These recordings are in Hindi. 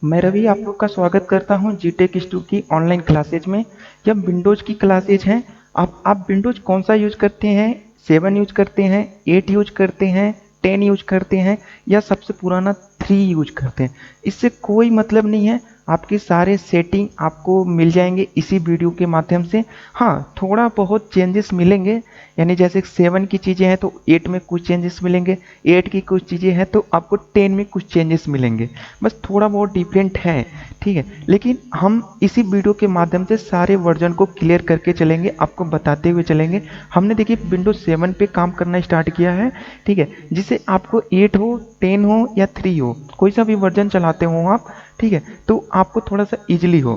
मैं रवि आप लोग का स्वागत करता हूं जीटेक स्टू की ऑनलाइन क्लासेज में। जब विंडोज़ की क्लासेज हैं, आप विंडोज़ कौन सा यूज करते हैं? 7 यूज करते हैं, 8 यूज करते हैं, 10 यूज करते हैं या सबसे पुराना 3 यूज करते हैं? इससे कोई मतलब नहीं है। आपके सारे सेटिंग आपको मिल जाएंगे इसी वीडियो के माध्यम से। हाँ, थोड़ा बहुत चेंजेस मिलेंगे, यानी जैसे 7 की चीज़ें हैं तो 8 में कुछ चेंजेस मिलेंगे, 8 की कुछ चीज़ें हैं तो आपको 10 में कुछ चेंजेस मिलेंगे। बस थोड़ा बहुत डिफरेंट है, ठीक है। लेकिन हम इसी वीडियो के माध्यम से सारे वर्जन को क्लियर करके चलेंगे, आपको बताते हुए चलेंगे। हमने देखिए विंडोज 7 पे काम करना स्टार्ट किया है, ठीक है, जिसे आपको 8 हो, 10 हो या 3 हो, कोई सा भी वर्जन चलाते हो आप, ठीक है, तो आपको थोड़ा सा इजिली हो।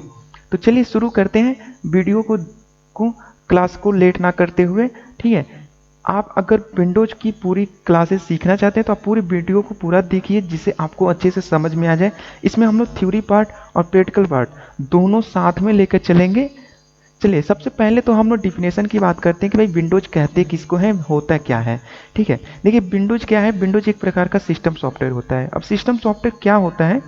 तो चलिए शुरू करते हैं वीडियो को क्लास को लेट ना करते हुए, ठीक है। आप अगर विंडोज की पूरी क्लासेस सीखना चाहते हैं तो आप पूरी वीडियो को पूरा देखिए, जिससे आपको अच्छे से समझ में आ जाए। इसमें हम लोग थ्योरी पार्ट और प्रैक्टिकल पार्ट दोनों साथ में लेकर चलेंगे। चलिए सबसे पहले तो हम लोग डिफिनेशन की बात करते हैं कि भाई विंडोज कहते किसको है, होता क्या है, ठीक है। देखिए विंडोज क्या है, विंडोज एक प्रकार का सिस्टम सॉफ्टवेयर होता है। अब सिस्टम सॉफ्टवेयर क्या होता है,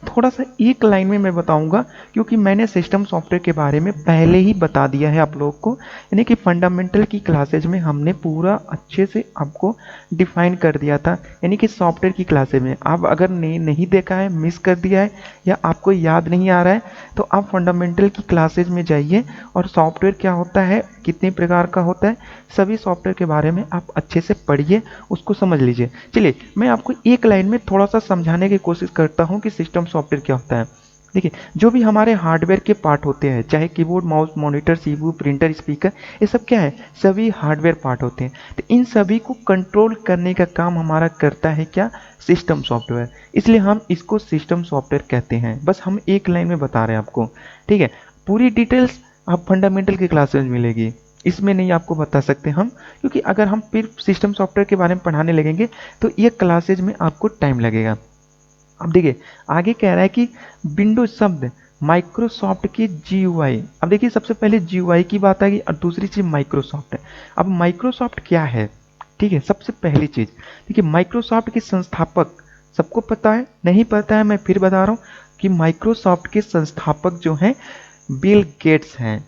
थोड़ा सा एक लाइन में मैं बताऊंगा, क्योंकि मैंने सिस्टम सॉफ्टवेयर के बारे में पहले ही बता दिया है आप लोग को, यानी कि फंडामेंटल की क्लासेज में हमने पूरा अच्छे से आपको डिफाइन कर दिया था। यानी कि सॉफ्टवेयर की क्लासेज में आप अगर नहीं देखा है, मिस कर दिया है या आपको याद नहीं आ रहा है, तो आप फंडामेंटल की क्लासेज में जाइए और सॉफ्टवेयर क्या होता है, कितने प्रकार का होता है, सभी सॉफ्टवेयर के बारे में आप अच्छे से पढ़िए, उसको समझ लीजिए। चलिए मैं आपको एक लाइन में थोड़ा सा समझाने की कोशिश करता हूँ कि सिस्टम सॉफ्टवेयर क्या होता है। देखिए जो भी हमारे हार्डवेयर के पार्ट होते हैं, चाहे keyboard, mouse, monitor, CPU, printer, speaker, ये सब क्या है, सभी हार्डवेयर पार्ट होते हैं। तो इन सभी को कंट्रोल करने का काम हमारा करता है क्या, सिस्टम सॉफ्टवेयर। इसलिए हम इसको सिस्टम सॉफ्टवेयर कहते हैं। बस हम एक लाइन में बता रहे हैं आपको, ठीक है। पूरी डिटेल्स आप फंडामेंटल की क्लास में मिलेगी, इसमें नहीं आपको बता सकते हम, क्योंकि अगर हम फिर सिस्टम सॉफ्टवेयर के बारे में पढ़ाने लगेंगे तो ये क्लासेज में आपको टाइम लगेगा। अब देखिए आगे कह रहा है कि विंडोज शब्द माइक्रोसॉफ्ट की जीयूआई। अब देखिए सबसे पहले जीयूआई की बात आ गई और दूसरी चीज माइक्रोसॉफ्ट है। अब माइक्रोसॉफ्ट क्या है, ठीक है। सबसे पहली चीज देखिए, माइक्रोसॉफ्ट के संस्थापक सबको पता है, नहीं पता है मैं फिर बता रहा हूँ कि माइक्रोसॉफ्ट के संस्थापक जो हैं बिल गेट्स हैं,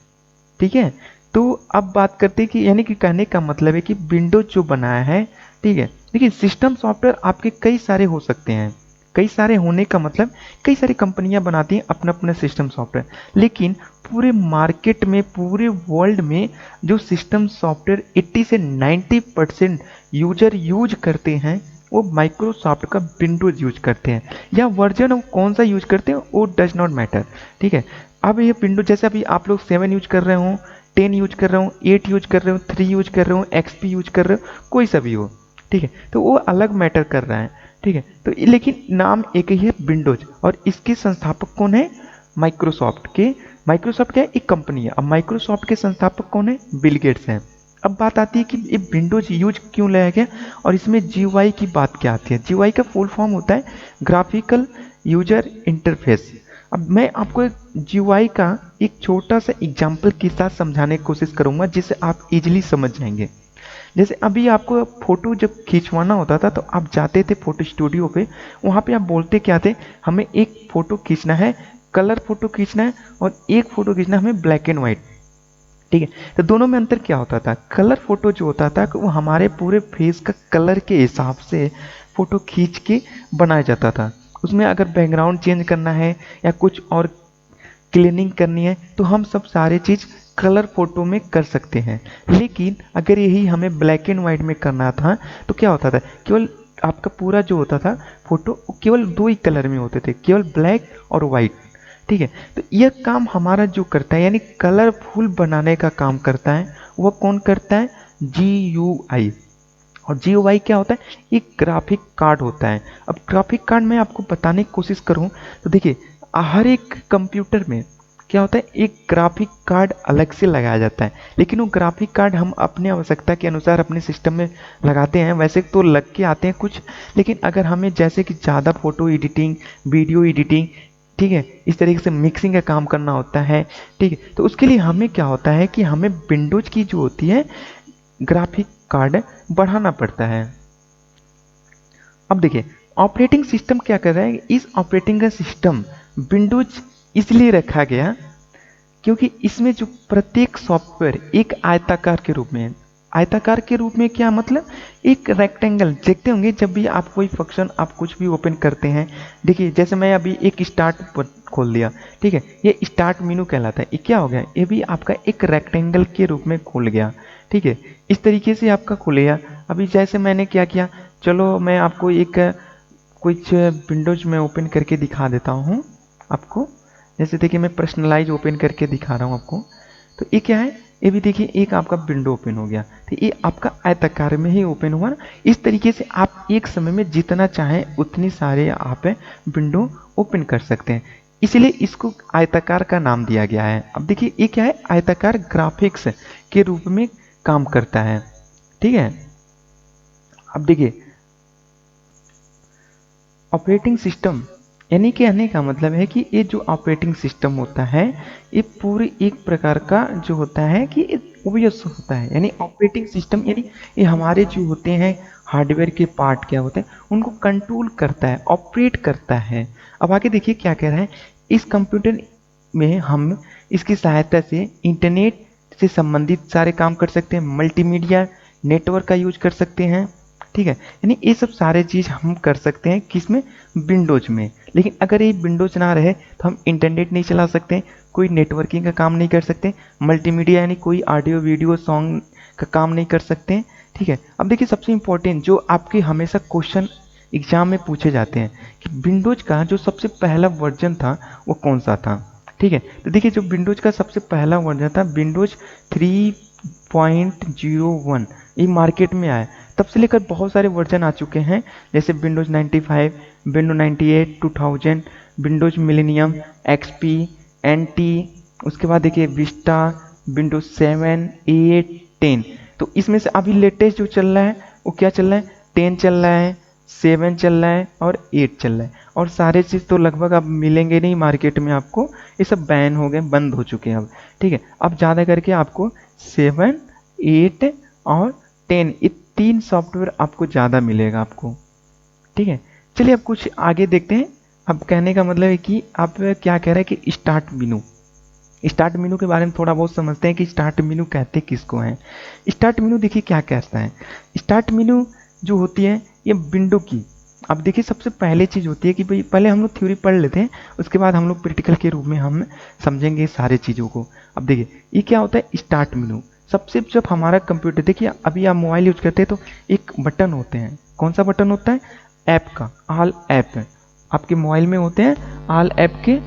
ठीक है। तो अब बात करते हैं कि यानी कि कहने का मतलब है कि विंडोज जो बनाया है, ठीक है। देखिए सिस्टम सॉफ्टवेयर आपके कई सारे हो सकते हैं, कई सारे होने का मतलब कई सारी कंपनियां बनाती हैं अपना अपना सिस्टम सॉफ्टवेयर, लेकिन पूरे मार्केट में, पूरे वर्ल्ड में जो सिस्टम सॉफ्टवेयर 80 से 90% यूजर यूज करते हैं वो माइक्रोसॉफ्ट का विंडोज यूज करते हैं, या वर्जन कौन सा यूज करते हैं वो डज नॉट मैटर, ठीक है। अब ये विंडो जैसे अभी आप लोग 7 यूज कर रहे हो, 10 यूज कर रहे हो, 8 यूज कर रहे हो, 3 यूज कर रहे हो, एक्सपी यूज कर रहे हो, कोई सा भी हो, ठीक है, तो वो अलग मैटर कर रहा है, ठीक है। तो लेकिन नाम एक ही है, विंडोज, और इसके संस्थापक कौन है, माइक्रोसॉफ्ट के। माइक्रोसॉफ्ट क्या है, एक कंपनी है। अब माइक्रोसॉफ्ट के संस्थापक कौन है, बिल गेट्स हैं। अब बात आती है कि ये विंडोज यूज क्यों लाया गया और इसमें जीयूआई की बात क्या आती है। जीयूआई का फुल फॉर्म होता है ग्राफिकल यूजर इंटरफेस। अब मैं आपको एक जीयूआई का एक छोटा सा एग्जाम्पल के साथ समझाने की कोशिश करूंगा, जिससे आप इजीली समझ जाएंगे। जैसे अभी आपको फोटो जब खिंचवाना होता था तो आप जाते थे फोटो स्टूडियो पे, वहाँ पे आप बोलते क्या थे, हमें एक फ़ोटो खींचना है, कलर फ़ोटो खींचना है, और एक फ़ोटो खींचना है हमें ब्लैक एंड वाइट, ठीक है। तो दोनों में अंतर क्या होता था, कलर फ़ोटो जो होता था वो हमारे पूरे फेस का कलर के हिसाब से फ़ोटो खींच के बनाया जाता था। उसमें अगर बैकग्राउंड चेंज करना है या कुछ और क्लीनिंग करनी है तो हम सब सारे चीज़ कलर फोटो में कर सकते हैं। लेकिन अगर यही हमें ब्लैक एंड वाइट में करना था तो क्या होता था, केवल आपका पूरा जो होता था फोटो केवल दो ही कलर में होते थे, केवल ब्लैक और वाइट, ठीक है। तो यह काम हमारा जो करता है, यानी कलरफुल बनाने का काम करता है, वह कौन करता है, जी यू आई। और जी यू आई क्या होता है, एक ग्राफिक कार्ड होता है। अब ग्राफिक कार्ड में आपको बताने की कोशिश करूं तो देखिए हर एक कंप्यूटर में क्या होता है, एक ग्राफिक कार्ड अलग से लगाया जाता है, लेकिन वो ग्राफिक कार्ड हम अपने आवश्यकता के अनुसार अपने सिस्टम में लगाते हैं। वैसे तो लग के आते हैं कुछ, लेकिन अगर हमें जैसे कि ज़्यादा फोटो एडिटिंग, वीडियो एडिटिंग, ठीक है, इस तरीके से मिक्सिंग का काम करना होता है, ठीक है, तो उसके लिए हमें क्या होता है कि हमें विंडोज की जो होती है ग्राफिक कार्ड बढ़ाना पड़ता है। अब देखिए ऑपरेटिंग सिस्टम क्या कर रहा है, इस ऑपरेटिंग का सिस्टम विंडोज इसलिए रखा गया क्योंकि इसमें जो प्रत्येक सॉफ्टवेयर एक आयताकार के रूप में है। आयताकार के रूप में क्या मतलब, एक रेक्टेंगल। देखते होंगे जब भी आप कोई फंक्शन आप कुछ भी ओपन करते हैं, देखिए जैसे मैं अभी एक स्टार्ट खोल दिया, ठीक है, ये स्टार्ट मेनू कहलाता है। ये क्या हो गया, ये भी आपका एक रेक्टेंगल के रूप में खुल गया, ठीक है। इस तरीके से आपका खुलेगा। अभी जैसे मैंने क्या किया, चलो मैं आपको एक कुछ विंडोज में ओपन करके दिखा देता हूँ आपको। जैसे देखिए मैं पर्सनलाइज ओपन करके दिखा रहा हूँ आपको। तो ये क्या है, ये भी देखिए एक आपका विंडो ओपन हो गया, तो ये आपका आयताकार में ही ओपन हुआ ना। इस तरीके से आप एक समय में जितना चाहें उतनी सारे आप विंडो ओपन कर सकते हैं, इसलिए इसको आयताकार का नाम दिया गया है। अब देखिए ये क्या है, आयताकार ग्राफिक्स के रूप में काम करता है, ठीक है। अब देखिए ऑपरेटिंग सिस्टम, यानी कहने का मतलब है कि ये जो ऑपरेटिंग सिस्टम होता है ये पूरी एक प्रकार का जो होता है कि ओएस होता है। यानी ऑपरेटिंग सिस्टम यानी ये हमारे जो होते हैं हार्डवेयर के पार्ट क्या होते हैं उनको कंट्रोल करता है, ऑपरेट करता है। अब आगे देखिए क्या कह रहा है, इस कंप्यूटर में हम इसकी सहायता से इंटरनेट से संबंधित सारे काम कर सकते हैं, मल्टीमीडिया नेटवर्क का यूज कर सकते हैं, ठीक है। यानी ये सब सारे चीज़ हम कर सकते हैं किसमें, विंडोज में। लेकिन अगर ये विंडोज ना रहे तो हम इंटरनेट नहीं चला सकते, कोई नेटवर्किंग का काम नहीं कर सकते, मल्टीमीडिया यानी कोई ऑडियो वीडियो सॉन्ग का काम नहीं कर सकते, ठीक है। अब देखिए सबसे इम्पोर्टेंट जो आपके हमेशा क्वेश्चन एग्जाम में पूछे जाते हैं कि विंडोज का जो सबसे पहला वर्जन था वो कौन सा था, ठीक है। तो देखिए जो विंडोज का सबसे पहला वर्जन था विंडोज 3.01, ये मार्केट में आया। तब से लेकर बहुत सारे वर्जन आ चुके हैं, जैसे Windows 95, Windows 98, 2000, Windows millennium, XP, NT, उसके बाद देखिए विस्टा, विंडोज 7, 8, 10। तो इसमें से अभी लेटेस्ट जो चल रहा है वो क्या चल रहा है, 10 चल रहा है, 7 चल रहा है और 8 चल रहा है। और सारे चीज़ तो लगभग अब मिलेंगे नहीं मार्केट में आपको, ये सब बैन हो गए, बंद हो चुके हैं अब, ठीक है। अब ज़्यादा करके आपको 7, 8 और 10 ये 3 सॉफ्टवेयर आपको ज़्यादा मिलेगा आपको, ठीक है। चलिए अब कुछ आगे देखते हैं। अब कहने का मतलब है कि आप क्या कह रहे हैं कि स्टार्ट मेनू, स्टार्ट मेनू के बारे में थोड़ा बहुत समझते हैं कि स्टार्ट मेनू कहते किसको हैं। स्टार्ट मेनू देखिए क्या कहता है, स्टार्ट मेनू जो होती है ये विंडो की, अब देखिए सबसे पहले चीज़ होती है कि भाई पहले हम लोग थ्योरी पढ़ लेते हैं, उसके बाद हम लोग प्रैक्टिकल के रूप में हम समझेंगे सारे चीज़ों को। अब देखिए ये क्या होता है स्टार्ट मेनू, सबसे जब हमारा कंप्यूटर, देखिए अभी आप मोबाइल यूज करते हैं तो एक बटन होते हैं, कौन सा बटन होता है, ऐप का, ऑल ऐप आपके मोबाइल में होते हैं, ऑल ऐप के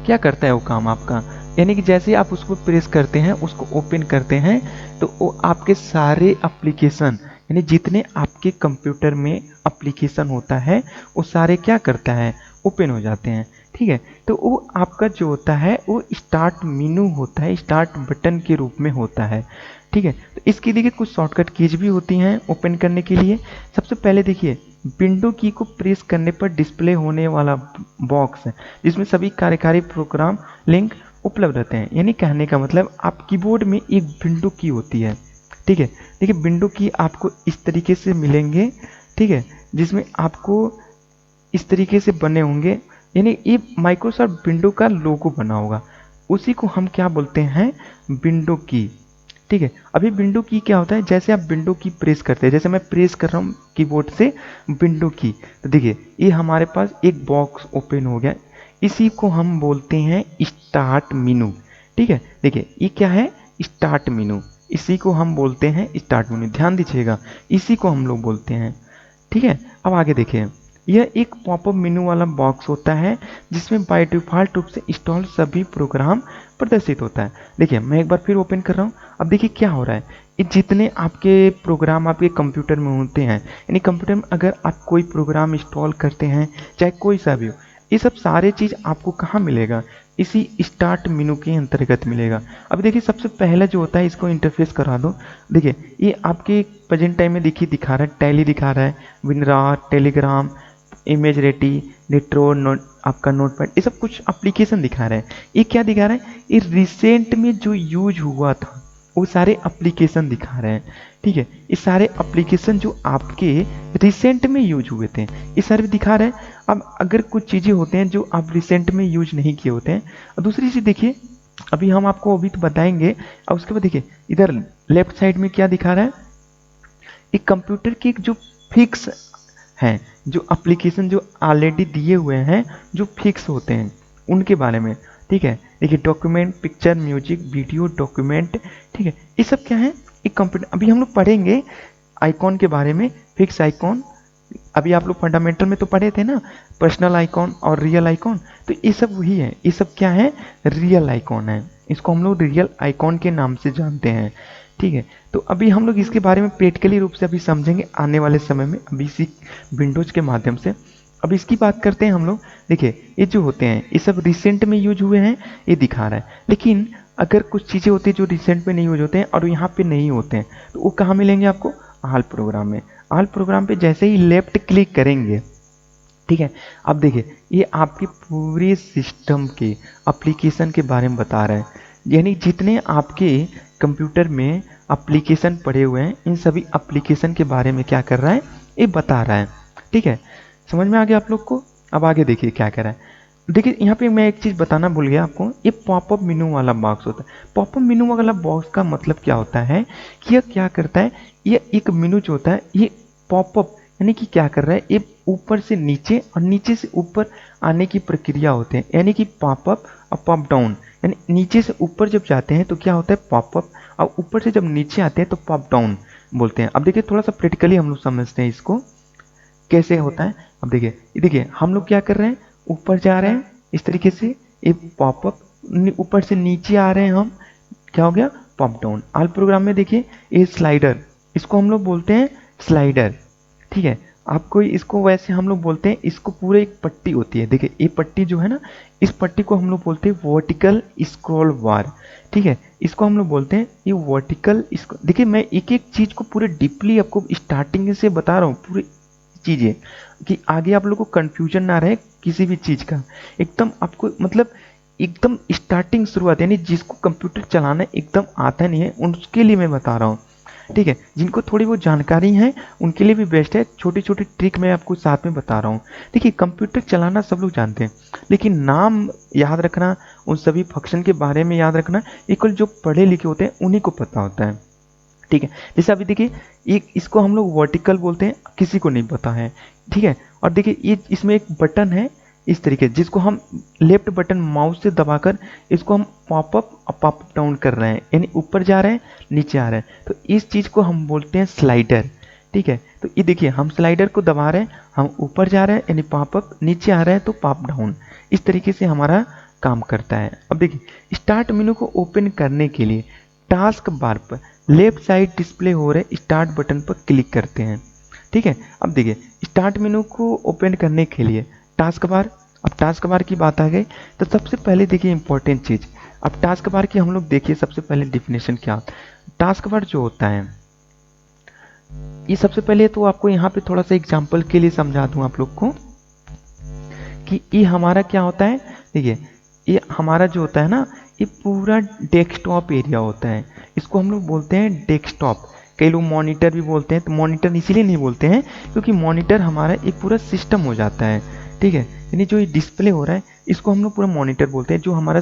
क्या करता है वो काम आपका, यानी कि जैसे आप उसको प्रेस करते हैं उसको ओपन करते हैं तो वो आपके सारे एप्लीकेशन यानी जितने आपके कंप्यूटर में एप्लीकेशन होता है वो सारे क्या करता है, ओपन हो जाते हैं, ठीक है। तो वो आपका जो होता है वो स्टार्ट मेनू होता है, स्टार्ट बटन के रूप में होता है, ठीक है। तो इसकी देखिए कुछ शॉर्टकट कीज भी होती हैं ओपन करने के लिए। सबसे पहले देखिए विंडो की को प्रेस करने पर डिस्प्ले होने वाला बॉक्स है जिसमें सभी कार्यकारी प्रोग्राम लिंक उपलब्ध रहते हैं। यानी कहने का मतलब आप कीबोर्ड में एक विंडो की होती है, ठीक है। देखिए विंडो की आपको इस तरीके से मिलेंगे, ठीक है, जिसमें आपको इस तरीके से बने होंगे, यानी ये माइक्रोसॉफ्ट विंडो का लोगो बना होगा, उसी को हम क्या बोलते हैं, विंडो की, ठीक है। अभी विंडो की क्या होता है, जैसे आप विंडो की प्रेस करते हैं, जैसे मैं प्रेस कर रहा हूँ कीबोर्ड से विंडो की, तो देखिए ये हमारे पास एक बॉक्स ओपन हो गया, इसी को हम बोलते हैं स्टार्ट मेनू, ठीक है। देखिए ये क्या है, स्टार्ट मेनू, इसी को हम बोलते हैं स्टार्ट मेनू, ध्यान दीजिएगा इसी को हम लोग बोलते हैं, ठीक है। अब आगे देखिए यह एक पॉपअप मेनू वाला बॉक्स होता है जिसमें बाय डिफ़ॉल्ट रूप से इंस्टॉल सभी प्रोग्राम प्रदर्शित होता है। देखिए मैं एक बार फिर ओपन कर रहा हूँ, अब देखिए क्या हो रहा है, ये जितने आपके प्रोग्राम आपके कंप्यूटर में होते हैं, यानी कंप्यूटर में अगर आप कोई प्रोग्राम इंस्टॉल करते हैं चाहे कोई सा भी हो, ये सब सारे चीज़ आपको कहाँ मिलेगा, इसी स्टार्ट मेनू के अंतर्गत मिलेगा। अब देखिए सबसे पहला जो होता है इसको इंटरफेस करा दो, देखिए ये आपके प्रेजेंट टाइम में देखिए दिखा रहा है, टैली दिखा रहा है, विनरार, टेलीग्राम, इमेज रेटी, निट्रो, नोट आपका नोटपैड, ये सब कुछ एप्लीकेशन दिखा रहा है। ये क्या दिखा रहा है, ये रिसेंट में जो यूज हुआ था वो सारे एप्लीकेशन दिखा रहे हैं, ठीक है। ये सारे एप्लीकेशन जो आपके रिसेंट में यूज हुए थे ये सारे भी दिखा रहे हैं। अब अगर कुछ चीज़ें होते हैं जो आप रिसेंट में यूज नहीं किए होते हैं। और दूसरी चीज़ देखिए, अभी हम आपको अभी तो बताएंगे, और उसके बाद देखिए इधर लेफ्ट साइड में क्या दिखा रहा है, एक कंप्यूटर की जो फिक्स हैं, जो एप्लीकेशन जो ऑलरेडी दिए हुए हैं, जो फिक्स होते हैं उनके बारे में। ठीक है, देखिए document, picture, music, video, document. ठीक है, ये सब क्या है, एक कंप्यूटर। अभी हम लोग पढ़ेंगे आइकॉन के बारे में, फिक्स आइकॉन। अभी आप लोग फंडामेंटल में तो पढ़े थे ना, पर्सनल आइकॉन और रियल आइकॉन। तो ये सब वही है, ये सब क्या है, रियल आइकॉन है। इसको हम लोग रियल आइकॉन के नाम से जानते हैं। ठीक है, तो अभी हम लोग इसके बारे में प्रैक्टिकली रूप से अभी समझेंगे आने वाले समय में, अभी इसी विंडोज के माध्यम से। अब इसकी बात करते हैं हम लोग। देखिए ये जो होते हैं ये सब रिसेंट में यूज हुए हैं, ये दिखा रहा है। लेकिन अगर कुछ चीज़ें होती हैं जो रिसेंट में नहीं यूज होते हैं और यहाँ पे नहीं होते हैं, तो वो कहाँ मिलेंगे आपको, ऑल प्रोग्राम में। ऑल प्रोग्राम पे जैसे ही लेफ्ट क्लिक करेंगे, ठीक है, अब देखिए ये आपके पूरे सिस्टम के एप्लीकेशन के बारे में बता रहा है। यानी जितने आपके कंप्यूटर में एप्लीकेशन पड़े हुए हैं, इन सभी एप्लीकेशन के बारे में क्या कर रहा है, ये बता रहा है। ठीक है, समझ में आ गया आप लोग को। अब आगे देखिए क्या कर रहा है। देखिए यहाँ पे मैं एक चीज़ बताना भूल गया आपको, ये पॉपअप मेनू वाला बॉक्स होता है। पॉपअप मेनू वाला बॉक्स का मतलब क्या होता है कि यह क्या करता है, ये एक मेनू जो होता है ये पॉपअप यानी कि क्या कर रहा है, ये ऊपर से नीचे और नीचे से ऊपर आने की प्रक्रिया होते हैं। यानी कि पॉपअप और पॉप डाउन, यानी नीचे से ऊपर जब जाते हैं तो क्या होता है पॉपअप, और ऊपर से जब नीचे आते हैं तो पॉप डाउन बोलते हैं। अब देखिए थोड़ा सा प्रैक्टिकली हम लोग समझते हैं इसको कैसे होता है। अब देखिए हम लोग क्या कर रहे हैं, ऊपर जा रहे हैं इस तरीके से, ये पॉपअप, ऊपर से नीचे आ रहे हैं हम, क्या हो गया, पॉप डाउन। ऑल प्रोग्राम में देखिए ये स्लाइडर, इसको हम लोग बोलते हैं स्लाइडर। ठीक है, आपको इसको वैसे हम लोग बोलते हैं, इसको पूरे एक पट्टी होती है। देखिए ये पट्टी जो है ना, इस पट्टी को हम लोग बोलते हैं वर्टिकल स्क्रॉल बार। ठीक है, इसको हम लोग बोलते हैं ये वर्टिकल। इसको देखिए मैं एक एक चीज़ को पूरे डीपली आपको स्टार्टिंग से बता रहा हूँ, पूरी चीज़ें, कि आगे आप लोगों को कन्फ्यूजन ना रहे किसी भी चीज़ का। एकदम आपको मतलब एकदम स्टार्टिंग शुरुआत, यानी जिसको कंप्यूटर चलाना एकदम आता नहीं है उसके लिए मैं बता रहा हूँ। ठीक है, जिनको थोड़ी बहुत जानकारी है उनके लिए भी बेस्ट है, छोटी छोटी ट्रिक मैं आपको साथ में बता रहा हूँ। देखिए कंप्यूटर चलाना सब लोग जानते हैं, लेकिन नाम याद रखना, उन सभी फंक्शन के बारे में याद रखना, केवल जो पढ़े लिखे होते हैं उन्हीं को पता होता है। ठीक है, जैसे अभी देखिए एक इसको हम लोग वर्टिकल बोलते हैं, किसी को नहीं पता है। ठीक है, और देखिए ये इसमें एक बटन है इस तरीके, जिसको हम लेफ्ट बटन माउस से दबाकर इसको हम पॉपअप और पॉप डाउन कर रहे हैं, यानी ऊपर जा रहे हैं नीचे आ रहे हैं, तो इस चीज़ को हम बोलते हैं स्लाइडर। ठीक है, तो ये देखिए हम स्लाइडर को दबा रहे हैं, हम ऊपर जा रहे हैं यानी पॉपअप, नीचे आ रहे हैं तो पॉप डाउन। इस तरीके से हमारा काम करता है। अब देखिए स्टार्ट मेनू को ओपन करने के लिए टास्क बार पर लेफ्ट साइड डिस्प्ले हो रहे स्टार्ट बटन पर क्लिक करते हैं। ठीक है, अब देखिए स्टार्ट मेनू को ओपन करने के लिए टास्क बार। अब टास्क बार की बात आ गई तो सबसे पहले देखिए इंपॉर्टेंट चीज़, अब टास्क बार की हम लोग देखिए सबसे पहले डिफिनेशन क्या होता है। टास्क बार जो होता है ये सबसे पहले तो आपको यहाँ पे थोड़ा सा एग्जाम्पल के लिए समझा दूँ आप लोग को कि ये हमारा क्या होता है। देखिए ये हमारा जो होता है ना, ये पूरा डेस्कटॉप एरिया होता है, इसको हम लोग बोलते हैं डेस्कटॉप। कई लोग मॉनिटर भी बोलते हैं, तो मॉनिटर इसीलिए नहीं बोलते हैं क्योंकि मॉनिटर हमारा एक पूरा सिस्टम हो जाता है। ठीक है, यानी जो ये डिस्प्ले हो रहा है इसको हम लोग पूरा मॉनिटर बोलते हैं, जो हमारा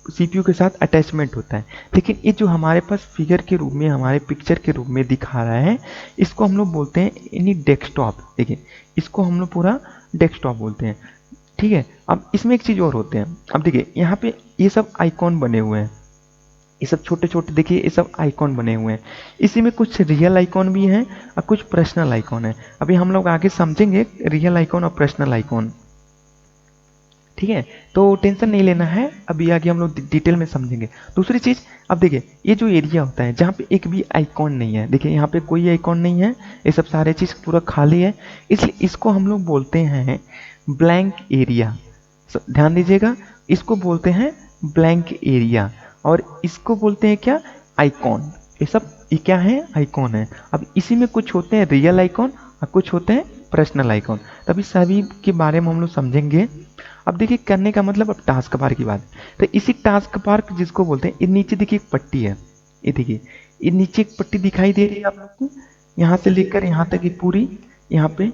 सीपीयू के साथ अटैचमेंट होता है। लेकिन ये जो हमारे पास फिगर के रूप में, हमारे पिक्चर के रूप में दिखा रहा है, इसको हम लोग बोलते हैं यानी डेस्कटॉप। देखिए इसको हम लोग पूरा डेस्कटॉप बोलते हैं। ठीक है, अब इसमें एक चीज़ और होते हैं। अब देखिए यहाँ पे ये सब आइकॉन बने हुए हैं, ये सब छोटे छोटे देखिए ये सब आइकॉन बने हुए हैं। इसी में कुछ रियल आइकॉन भी हैं और कुछ पर्सनल आइकॉन है। अभी हम लोग आगे समझेंगे रियल आइकॉन और पर्सनल आइकॉन। ठीक है, तो टेंशन नहीं लेना है, अभी आगे हम लोग डिटेल में समझेंगे। दूसरी चीज़, अब देखिए ये जो एरिया होता है जहाँ पे एक भी आइकॉन नहीं है, देखिए यहाँ पे कोई आइकॉन नहीं है, ये सब सारे चीज़ पूरा खाली है, इसलिए इसको हम लोग बोलते हैं ब्लैंक एरिया। ध्यान दीजिएगा, इसको बोलते हैं ब्लैंक एरिया, और इसको बोलते हैं क्या, आइकॉन। ये सब ये क्या है, आइकॉन है। अब इसी में कुछ होते हैं रियल आइकॉन और कुछ होते हैं पर्सनल आइकॉन, तभी सभी के बारे में हम लोग समझेंगे। अब देखिए करने का मतलब, अब टास्क बार की बात, तो इसी टास्क बार जिसको बोलते हैं, ये नीचे देखिए एक पट्टी है, ये देखिए ये नीचे एक पट्टी दिखाई दे रही है आप लोग को, यहाँ से लेकर यहाँ तक ये पूरी, यहाँ पे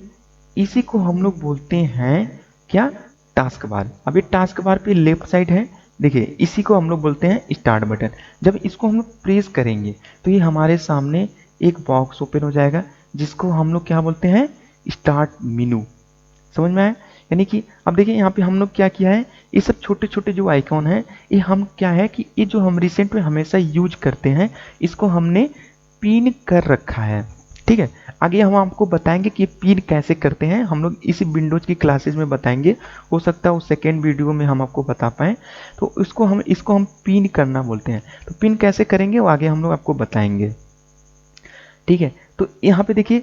इसी को हम लोग बोलते हैं क्या, टास्क बार। अब ये टास्क बार पे लेफ्ट साइड है, देखिए इसी को हम लोग बोलते हैं स्टार्ट बटन। जब इसको हम लोग प्रेस करेंगे तो ये हमारे सामने एक बॉक्स ओपन हो जाएगा जिसको हम लोग क्या बोलते हैं, स्टार्ट मेनू। समझ में आया? यानी कि अब देखिए यहाँ पे हम लोग क्या किया है, ये सब छोटे छोटे जो आइकॉन है ये हम क्या है कि ये जो हम रिसेंट में हमेशा यूज करते हैं इसको हमने पिन कर रखा है। ठीक है, आगे हम आपको बताएंगे कि पिन कैसे करते हैं, हम लोग इसी विंडोज की क्लासेस में बताएंगे, हो सकता है उस सेकेंड वीडियो में हम आपको बता पाएँ। तो इसको हम पिन करना बोलते हैं। तो पिन कैसे करेंगे वो आगे हम लोग आपको बताएंगे। ठीक है, तो यहाँ पे देखिए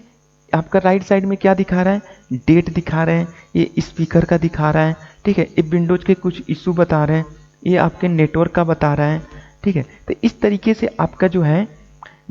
आपका राइट साइड में क्या दिखा रहा है, डेट दिखा रहे हैं, ये स्पीकर का दिखा रहा है। ठीक है, ये विंडोज के कुछ इशू बता रहे हैं, ये आपके नेटवर्क का बता रहा है। ठीक है, तो इस तरीके से आपका जो है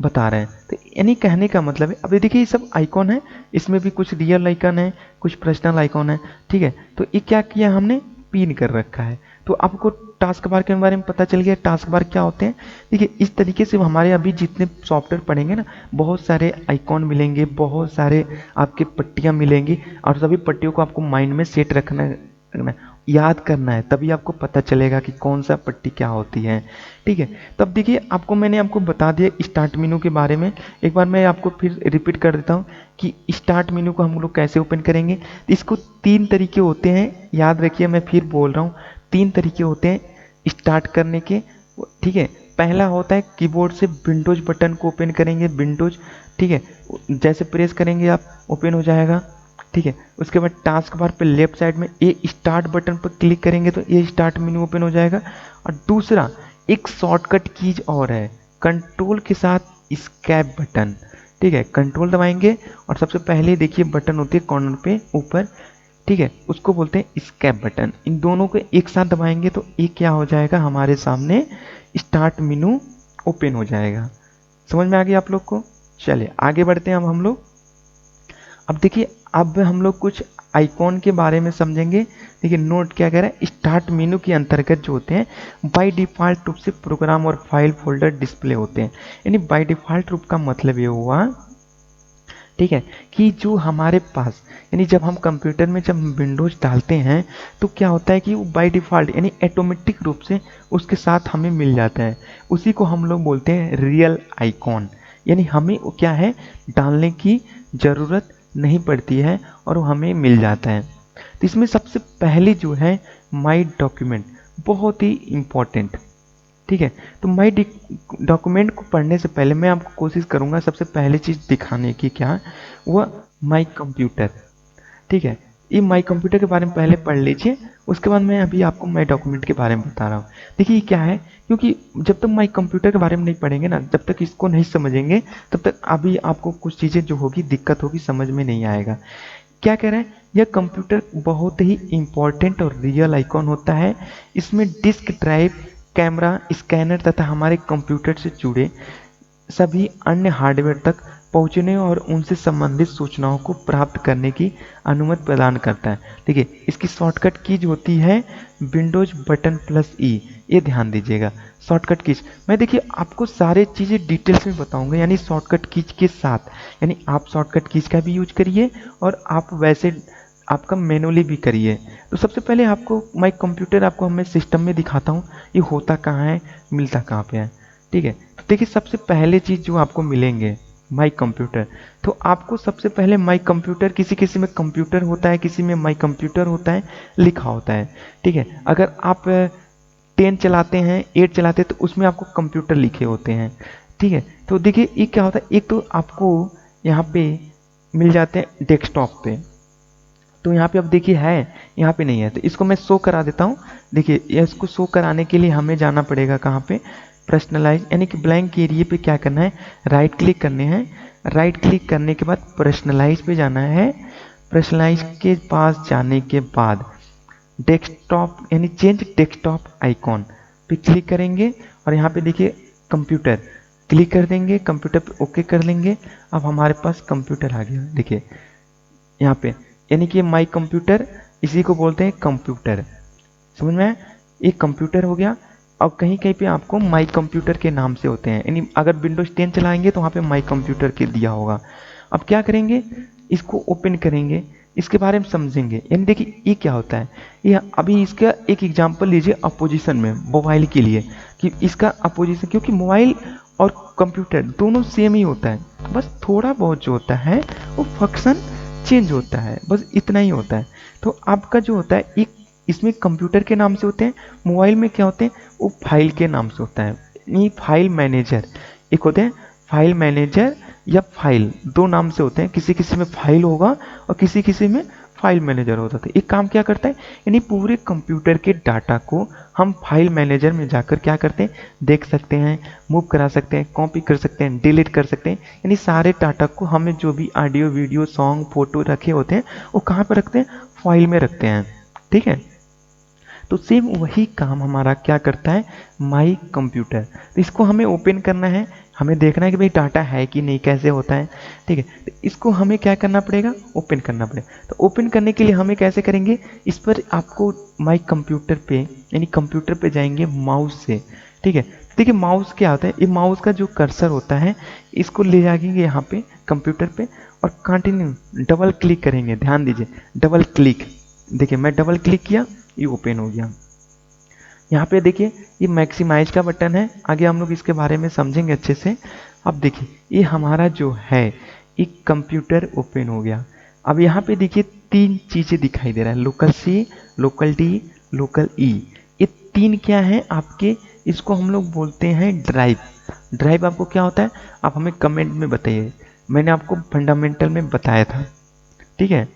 बता रहे हैं। तो यानी कहने का मतलब है, अब ये देखिए ये सब आइकॉन है, इसमें भी कुछ रियल आइकॉन है, कुछ पर्सनल आइकॉन है। ठीक है, तो ये क्या किया हमने, पिन कर रखा है। तो आपको टास्क बार के बारे में पता चल गया, टास्क बार क्या होते हैं। देखिए इस तरीके से हमारे अभी जितने सॉफ्टवेयर पढ़ेंगे ना, बहुत सारे आइकॉन मिलेंगे, बहुत सारे आपके पट्टियाँ मिलेंगी, और सभी पट्टियों को आपको माइंड में सेट रखना, याद करना है, तभी आपको पता चलेगा कि कौन सा पट्टी क्या होती है। ठीक है, तब देखिए मैंने आपको बता दिया स्टार्ट मेनू के बारे में। एक बार मैं आपको फिर रिपीट कर देता हूँ कि स्टार्ट मेनू को हम लोग कैसे ओपन करेंगे। इसको 3 तरीके होते हैं, याद रखिए, मैं फिर बोल रहा हूँ, 3 तरीके होते हैं स्टार्ट करने के। ठीक है, पहला होता है कीबोर्ड से विंडोज बटन को ओपन करेंगे, विंडोज। ठीक है, जैसे प्रेस करेंगे आप ओपन हो जाएगा। ठीक है, उसके बाद टास्क बार पे लेफ्ट साइड में ये स्टार्ट बटन पर क्लिक करेंगे तो ये स्टार्ट मेनू ओपन हो जाएगा। और दूसरा एक शॉर्टकट कीज और है, कंट्रोल के साथ स्कैप बटन। ठीक है, कंट्रोल दबाएंगे और सबसे पहले देखिए बटन होती है कॉर्नर पे ऊपर। ठीक है, उसको बोलते हैं स्कैप बटन। इन दोनों को एक साथ दबाएंगे तो ये क्या हो जाएगा, हमारे सामने स्टार्ट मेनू ओपन हो जाएगा। समझ में आ गया आप लोग को? चलिए आगे बढ़ते हैं। अब हम लोग देखिए अब हम लोग कुछ आइकॉन के बारे में समझेंगे। देखिए नोट क्या कह रहा है, स्टार्ट मेनू के अंतर्गत जो होते हैं बाय डिफ़ॉल्ट रूप से प्रोग्राम और फाइल फोल्डर डिस्प्ले होते हैं। यानी बाय डिफ़ॉल्ट रूप का मतलब ये हुआ, ठीक है, कि जो हमारे पास, यानी जब हम कंप्यूटर में जब विंडोज डालते हैं तो क्या होता है कि वो बाय डिफ़ॉल्ट यानी ऑटोमेटिक रूप से उसके साथ हमें मिल जाता है। उसी को हम लोग बोलते हैं रियल आइकॉन। यानी हमें वो क्या है, डालने की ज़रूरत नहीं पड़ती है और वो हमें मिल जाता है। तो इसमें सबसे पहले जो है माई डॉक्यूमेंट, बहुत ही इम्पोर्टेंट। ठीक है, तो माई डॉक्यूमेंट को पढ़ने से पहले मैं आपको कोशिश करूंगा सबसे पहले चीज़ दिखाने की, क्या वह माई कंप्यूटर। ठीक है, ये माई कंप्यूटर के बारे में पहले पढ़ लीजिए, उसके बाद मैं अभी आपको माई डॉक्यूमेंट के बारे में बता रहा हूँ। देखिए ये क्या है, क्योंकि जब तक माई कंप्यूटर के बारे में नहीं पढ़ेंगे ना, जब तक इसको नहीं समझेंगे तब तक अभी आपको कुछ चीज़ें जो होगी दिक्कत होगी, समझ में नहीं आएगा। क्या कह रहे हैं, यह कंप्यूटर बहुत ही इंपॉर्टेंट और रियल आइकॉन होता है। इसमें डिस्क ड्राइव, कैमरा, स्कैनर तथा हमारे कंप्यूटर से जुड़े सभी अन्य हार्डवेयर तक पहुंचने और उनसे संबंधित सूचनाओं को प्राप्त करने की अनुमति प्रदान करता है। देखिए इसकी शॉर्टकट कीज होती है विंडोज बटन प्लस ई, ये ध्यान दीजिएगा। शॉर्टकट कीज मैं देखिए आपको सारे चीज़ें डिटेल्स में बताऊंगा, यानी शॉर्टकट कीज के साथ, यानी आप शॉर्टकट कीज का भी यूज करिए और आप वैसे आपका मैनुअली भी करिए। तो सबसे पहले आपको माई कंप्यूटर आपको मैं सिस्टम में दिखाता हूँ, ये होता कहाँ है, मिलता कहाँ पे है। ठीक है, तो देखिए सबसे पहले चीज़ जो आपको मिलेंगे माई कंप्यूटर, तो आपको सबसे पहले माई कंप्यूटर, किसी किसी में कंप्यूटर होता है, किसी में माई कंप्यूटर होता है, लिखा होता है। ठीक है, अगर आप 10 चलाते हैं, 8 चलाते हैं तो उसमें आपको कंप्यूटर लिखे होते हैं। ठीक है, तो देखिए ये क्या होता है, एक तो आपको यहाँ पे मिल जाते हैं डेस्कटॉप पे, तो यहाँ पे अब देखिए है, यहाँ पे नहीं है, तो इसको मैं शो करा देता हूँ। देखिए इसको शो कराने के लिए हमें जाना पड़ेगा कहाँ पे, पर्सनलाइज, यानी कि ब्लैंक एरिया पे क्या करना है, राइट क्लिक करने हैं। राइट क्लिक करने के बाद पर्सनलाइज पे जाना है। पर्सनलाइज के पास जाने के बाद डेस्कटॉप यानी चेंज डेस्कटॉप आइकॉन पे क्लिक करेंगे और यहाँ पे देखिए कंप्यूटर क्लिक कर देंगे, कंप्यूटर पे ओके कर लेंगे। अब हमारे पास कंप्यूटर आ गया, देखिए यहाँ पे, यानी कि माई कंप्यूटर, इसी को बोलते हैं कंप्यूटर। समझ में आया? एक कंप्यूटर हो गया। और कहीं कहीं पे आपको माई कंप्यूटर के नाम से होते हैं, यानी अगर विंडोज 10 चलाएंगे तो वहाँ पे माई कंप्यूटर के दिया होगा। अब क्या करेंगे, इसको ओपन करेंगे, इसके बारे में समझेंगे। यानी देखिए ये क्या होता है, ये अभी इसका एक एग्जांपल लीजिए अपोजिशन में मोबाइल के लिए, कि इसका अपोजिशन, क्योंकि मोबाइल और कंप्यूटर दोनों सेम ही होता है, बस थोड़ा बहुत जो होता है वो फंक्शन चेंज होता है, बस इतना ही होता है। तो आपका जो होता है एक इसमें कंप्यूटर के नाम से होते हैं, मोबाइल में क्या होते हैं वो फाइल के नाम से होता है, यानी फाइल मैनेजर। एक होते हैं फाइल मैनेजर या फाइल, दो नाम से होते हैं, किसी किसी में फाइल होगा और किसी किसी में फाइल मैनेजर होता था। एक काम क्या करता है, यानी पूरे कंप्यूटर के डाटा को हम फाइल मैनेजर में जाकर क्या करते हैं, देख सकते हैं, मूव करा सकते हैं, कॉपी कर सकते हैं, डिलीट कर सकते हैं। यानी सारे डाटा को हमें जो भी ऑडियो वीडियो सॉन्ग फोटो रखे होते हैं वो कहाँ पर रखते हैं, फाइल में रखते हैं। ठीक है, तो सेम वही काम हमारा क्या करता है माई कंप्यूटर। तो इसको हमें ओपन करना है, हमें देखना है कि भाई डाटा है कि नहीं, कैसे होता है। ठीक है, तो इसको हमें क्या करना पड़ेगा, ओपन करना पड़ेगा। तो ओपन करने के लिए हमें कैसे करेंगे, इस पर आपको माई कंप्यूटर पे यानी कंप्यूटर पे जाएंगे माउस से। ठीक है, देखिए माउस क्या होता है, ये माउस का जो कर्सर होता है इसको ले जाएंगे यहाँ पे कंप्यूटर पे और कंटिन्यू डबल क्लिक करेंगे। ध्यान दीजिए, डबल क्लिक, देखिए मैं डबल क्लिक किया, ये ओपन हो गया। यहाँ पे देखिए ये मैक्सिमाइज का बटन है, आगे हम लोग इसके बारे में समझेंगे अच्छे से। अब देखिए ये हमारा जो है एक कंप्यूटर ओपन हो गया। अब यहाँ पे देखिए तीन चीज़ें दिखाई दे रहा है, लोकल सी, लोकल डी, लोकल ई। ये तीन क्या है आपके, इसको हम लोग बोलते हैं ड्राइव। ड्राइव आपको क्या होता है, आप हमें कमेंट में बताइए, मैंने आपको फंडामेंटल में बताया था। ठीक है,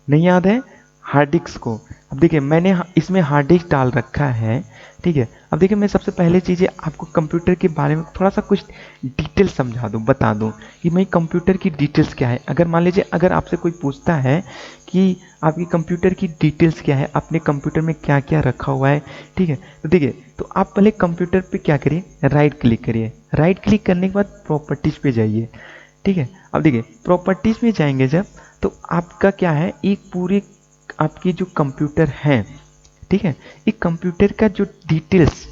नहीं याद है हार्ड डिस्क को। अब देखिए मैंने इसमें हार्ड डिस्क डाल रखा है। ठीक है, अब देखिए मैं सबसे पहले चीज़ें आपको कंप्यूटर के बारे में थोड़ा सा कुछ डिटेल समझा दूँ, बता दूँ कि भाई कंप्यूटर की डिटेल्स क्या है। अगर मान लीजिए अगर आपसे कोई पूछता है कि आपकी कंप्यूटर की डिटेल्स क्या है, अपने कंप्यूटर में क्या क्या रखा हुआ है। ठीक है, तो देखिए तो आप पहले कंप्यूटर पे क्या करिए, राइट क्लिक करिए। राइट क्लिक करने के बाद प्रॉपर्टीज़ पे जाइए। ठीक है, अब देखिए प्रॉपर्टीज़ में जाएंगे जब, तो आपका क्या है, एक पूरी आपकी जो कंप्यूटर है, ठीक है, एक कंप्यूटर का जो डिटेल्स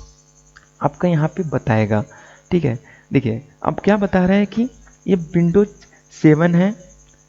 आपका यहाँ पे बताएगा। ठीक है, देखिए अब क्या बता रहा है कि ये विंडोज 7 है।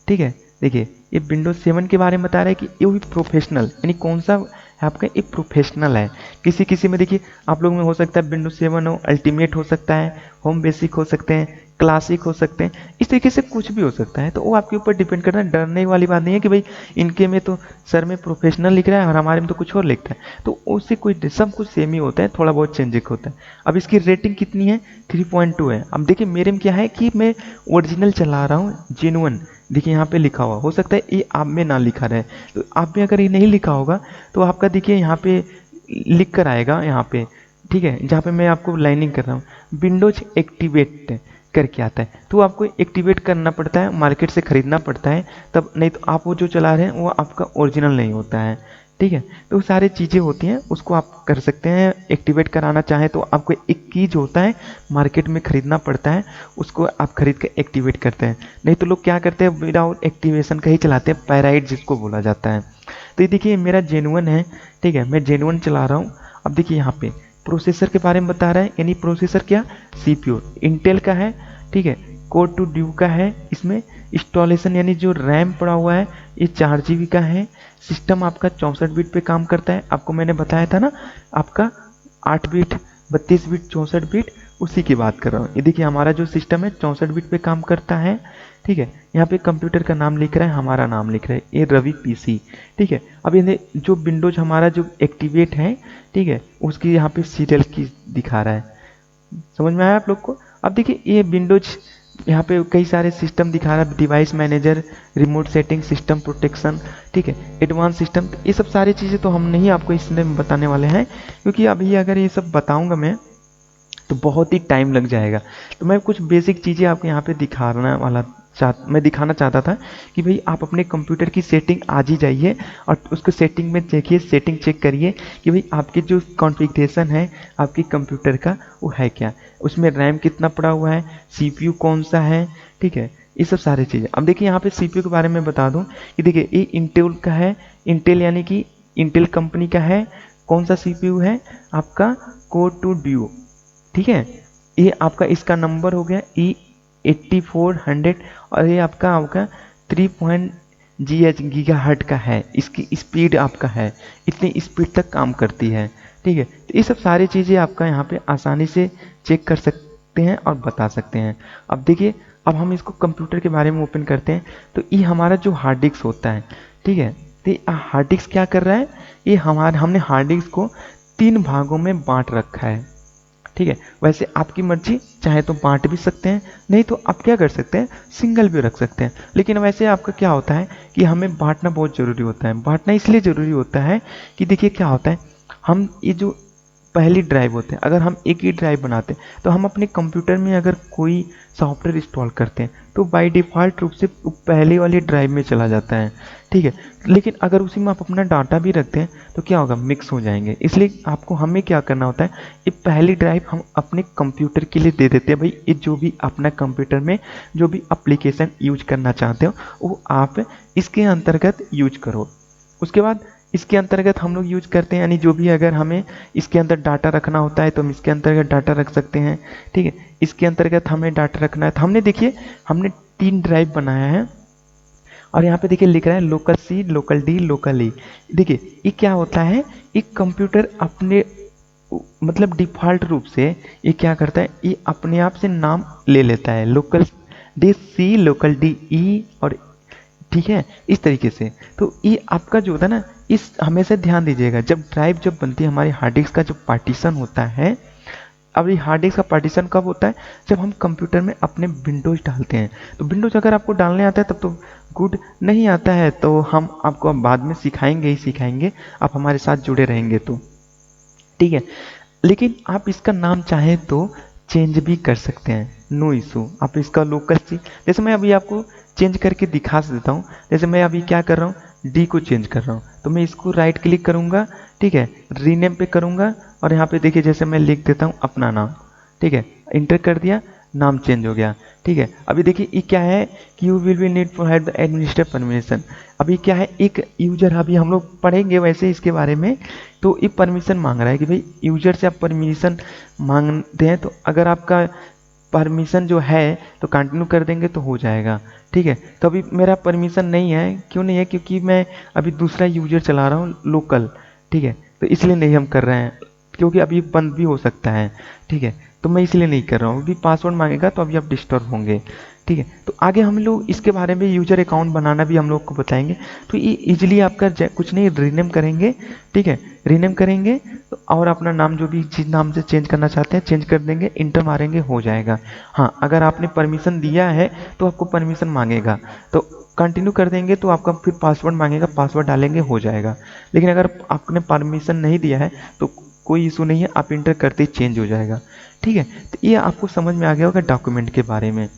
ठीक है, देखिए ये विंडोज 7 के बारे में बता रहा है कि ये भी प्रोफेशनल, यानी कौन सा है आपका, एक प्रोफेशनल है। किसी किसी में देखिए आप लोग में हो सकता है विंडोज 7 हो, अल्टीमेट हो सकता है, होम बेसिक हो सकते हैं, क्लासिक हो सकते हैं, इस तरीके से कुछ भी हो सकता है। तो वो आपके ऊपर डिपेंड करता है, डरने वाली बात नहीं है कि भाई इनके में तो सर में प्रोफेशनल लिख रहा है और हमारे में तो कुछ और लिखता है। तो उससे कोई सब कुछ सेम ही होता है, थोड़ा बहुत चेंजेस होता है। अब इसकी रेटिंग कितनी है, 3.2 है। अब देखिए मेरे में क्या है कि मैं ओरिजिनल चला रहा हूँ, जेन्युइन। देखिए यहाँ पे लिखा हुआ, हो सकता है ये आप में ना लिखा रहे, तो आप में अगर ये नहीं लिखा होगा तो आपका देखिए यहाँ पे लिख कर आएगा यहाँ पे। ठीक है, जहाँ पे मैं आपको लाइनिंग कर रहा हूँ, विंडोज एक्टिवेट करके आता है, तो आपको एक्टिवेट करना पड़ता है, मार्केट से ख़रीदना पड़ता है तब, नहीं तो आप वो जो चला रहे हैं वो आपका ओरिजिनल नहीं होता है। ठीक है, तो सारी चीज़ें होती हैं, उसको आप कर सकते हैं। एक्टिवेट कराना चाहें तो आपको एक कीज होता है, मार्केट में ख़रीदना पड़ता है, उसको आप खरीद कर एक्टिवेट करते हैं। नहीं तो लोग क्या करते हैं, विदाउट एक्टिवेशन का ही चलाते हैं, पैराइट जिसको बोला जाता है। तो ये देखिए मेरा जेनुअन है। ठीक है, मैं जेनुअन चला रहा हूँ। अब देखिए यहाँ पे प्रोसेसर के बारे में बता रहा है, यानी प्रोसेसर क्या, सीपीयू इंटेल का है। ठीक है, कोर टू ड्यू का है। इसमें इंस्टॉलेशन यानी जो रैम पड़ा हुआ है ये 4 GB का है। सिस्टम आपका 64 बिट पे काम करता है, आपको मैंने बताया था ना, आपका 8 बिट, 32 बिट, 64 बिट, उसी की बात कर रहा हूँ। ये देखिए हमारा जो सिस्टम है 64 बिट पे काम करता है। ठीक है, यहाँ पे कंप्यूटर का नाम लिख रहा है, हमारा नाम लिख रहा है, ये रवि पीसी। ठीक है, अब ये जो विंडोज हमारा जो एक्टिवेट है, ठीक है, उसकी यहाँ पे सीरियल की दिखा रहा है। समझ में आया आप लोग को। अब देखिए ये विंडोज यहाँ पे कई सारे सिस्टम दिखा रहा है, device manager, remote setting, system protection, ठीक है, एडवांस सिस्टम। ये सब सारी चीज़ें तो हम नहीं आपको इसमें बताने वाले हैं, क्योंकि अभी अगर ये सब बताऊंगा मैं तो बहुत ही टाइम लग जाएगा। तो मैं कुछ बेसिक चीज़ें आपको यहाँ पे मैं दिखाना चाहता था कि भाई आप अपने कंप्यूटर की सेटिंग आज ही जाइए और उसको सेटिंग में देखिए, सेटिंग चेक करिए कि भाई आपके जो कॉन्फ़िगरेशन है आपके कंप्यूटर का वो है क्या, उसमें रैम कितना पड़ा हुआ है, सीपीयू कौन सा है। ठीक है, ये सब सारी चीज़ें। अब देखिए यहाँ पे सीपीयू के बारे में बता दूँ कि देखिए ये इंटेल का है, इंटेल यानी कि इंटेल कंपनी का है, कौन सा CPU है आपका Core 2 Duo, ठीक है। ये आपका इसका नंबर हो गया E8400 और ये आपका 3 GH गीगाहर्ट का है, इसकी स्पीड आपका है, इतनी स्पीड तक काम करती है, ठीक है। तो ये सब सारी चीज़ें आपका यहाँ पे आसानी से चेक कर सकते हैं और बता सकते हैं। अब देखिए, अब हम इसको कंप्यूटर के बारे में ओपन करते हैं। तो ये हमारा जो हार्ड डिस्क होता है, ठीक है, तो हार्ड डिस्क क्या कर रहा है, ये हमने हार्ड डिस्क को 3 भागों में बांट रखा है, ठीक है। वैसे आपकी मर्जी, चाहे तो बांट भी सकते हैं, नहीं तो आप क्या कर सकते हैं, सिंगल भी रख सकते हैं। लेकिन वैसे आपका क्या होता है कि हमें बांटना बहुत ज़रूरी होता है। बांटना इसलिए ज़रूरी होता है कि देखिए क्या होता है, हम ये जो पहली ड्राइव होते हैं, अगर हम एक ही ड्राइव बनाते हैं तो हम अपने कंप्यूटर में अगर कोई सॉफ्टवेयर इंस्टॉल करते हैं तो बाय डिफ़ॉल्ट रूप से पहले वाली ड्राइव में चला जाता है, ठीक है। लेकिन अगर उसी में आप अपना डाटा भी रखते हैं तो क्या होगा, मिक्स हो जाएंगे। इसलिए आपको हमें क्या करना होता है, ये पहली ड्राइव हम अपने कंप्यूटर के लिए दे देते हैं। भाई ये जो भी अपना कंप्यूटर में जो भी एप्लीकेशन यूज करना चाहते हो वो आप इसके अंतर्गत यूज करो। उसके बाद इसके अंतर्गत हम लोग यूज करते हैं, यानी जो भी अगर हमें इसके अंदर डाटा रखना होता है तो हम इसके अंतर्गत डाटा रख सकते हैं, ठीक है। इसके अंतर्गत हमें डाटा रखना है तो हमने देखिए हमने 3 ड्राइव बनाया है और यहाँ पे देखिए लिख रहा है local C, local D, local E। देखिए ये क्या होता है, एक कंप्यूटर अपने मतलब डिफ़ॉल्ट रूप से ये क्या करता है, ये अपने आप से नाम ले लेता है, local D C, local D E और, ठीक है, इस तरीके से। तो ये आपका जो होता है ना, इस हमेशा ध्यान दीजिएगा, जब ड्राइव जब बनती है हमारी हार्ड डिस्क का जो पार्टीशन होता है, अब ये हार्ड डिस्क का पार्टीशन कब होता है, जब हम कंप्यूटर में अपने विंडोज डालते हैं। तो विंडोज अगर आपको डालने आता है तब तो गुड, नहीं आता है तो हम आपको बाद में सिखाएंगे ही सिखाएंगे, आप हमारे साथ जुड़े रहेंगे तो, ठीक है। लेकिन आप इसका नाम चाहें तो चेंज भी कर सकते हैं, नो इशू। आप इसका लोकल सी, जैसे मैं अभी आपको चेंज करके दिखा देता हूँ। जैसे मैं अभी क्या कर रहा हूँ, डी को चेंज कर रहा हूँ, तो मैं इसको राइट क्लिक करूँगा, ठीक है, रीनेम पे करूँगा और यहाँ पे देखिए जैसे मैं लिख देता हूँ अपना नाम, ठीक है, इंटर कर दिया, नाम चेंज हो गया, ठीक है। अभी देखिए ये क्या है कि you will be need for have the administrator permission. अभी क्या है, एक यूजर, अभी हम लोग पढ़ेंगे वैसे इसके बारे में। तो ये परमिशन मांग रहा है कि भाई यूजर से आप परमिशन मांगते हैं, तो अगर आपका परमिशन जो है तो कंटिन्यू कर देंगे तो हो जाएगा, ठीक है। तो अभी मेरा परमिशन नहीं है, क्यों नहीं है, क्योंकि मैं अभी दूसरा यूजर चला रहा हूँ लोकल, ठीक है, तो इसलिए नहीं हम कर रहे हैं, क्योंकि अभी बंद भी हो सकता है, ठीक है, तो मैं इसलिए नहीं कर रहा हूँ। अभी पासवर्ड मांगेगा तो अभी आप डिस्टर्ब होंगे, ठीक है। तो आगे हम लोग इसके बारे में यूजर अकाउंट बनाना भी हम लोग को बताएंगे। तो ये इजीली आपका कुछ नहीं, रीनेम करेंगे, ठीक है, रीनेम करेंगे तो और अपना नाम जो भी जिस नाम से चेंज करना चाहते हैं चेंज कर देंगे, इंटर मारेंगे, हो जाएगा। हाँ, अगर आपने परमिशन दिया है तो आपको परमिशन मांगेगा, तो कंटिन्यू कर देंगे तो आपका फिर पासवर्ड मांगेगा, पासवर्ड डालेंगे, हो जाएगा। लेकिन अगर आपने परमिशन नहीं दिया है तो कोई इशू नहीं है, आप इंटर करते ही चेंज हो जाएगा, ठीक है। तो ये आपको समझ में आ गया होगा डॉक्यूमेंट के बारे में,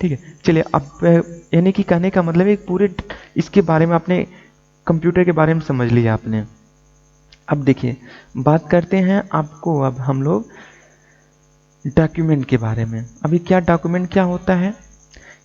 ठीक है। चलिए अब यानी कि कहने का मतलब एक पूरे इसके बारे में आपने कंप्यूटर के बारे में समझ लिया आपने। अब देखिए बात करते हैं आपको, अब हम लोग डॉक्यूमेंट के बारे में। अभी क्या डॉक्यूमेंट क्या होता है,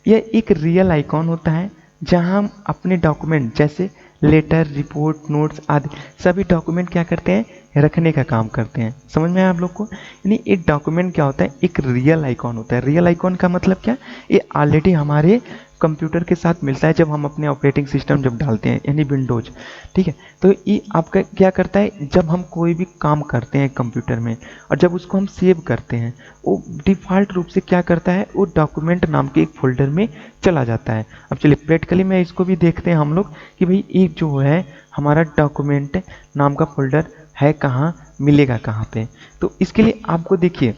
यह एक रियल आइकॉन होता है जहां हम अपने डॉक्यूमेंट जैसे लेटर, रिपोर्ट, नोट्स आदि सभी डॉक्यूमेंट क्या करते हैं, रखने का काम करते हैं। समझ में आया आप लोग को, यानी एक डॉक्यूमेंट क्या होता है, एक रियल आइकॉन होता है। रियल आइकॉन का मतलब क्या, ये ऑलरेडी हमारे कंप्यूटर के साथ मिलता है जब हम अपने ऑपरेटिंग सिस्टम जब डालते हैं, यानी विंडोज, ठीक है। तो ये आपका क्या करता है, जब हम कोई भी काम करते हैं कंप्यूटर में और जब उसको हम सेव करते हैं, वो डिफ़ॉल्ट रूप से क्या करता है, वो डॉक्यूमेंट नाम के एक फोल्डर में चला जाता है। अब चलिए प्रैक्टिकली में इसको भी देखते हैं हम लोग कि भाई ये जो है हमारा डॉक्यूमेंट नाम का फोल्डर है कहाँ, मिलेगा कहाँ पे। तो इसके लिए आपको देखिए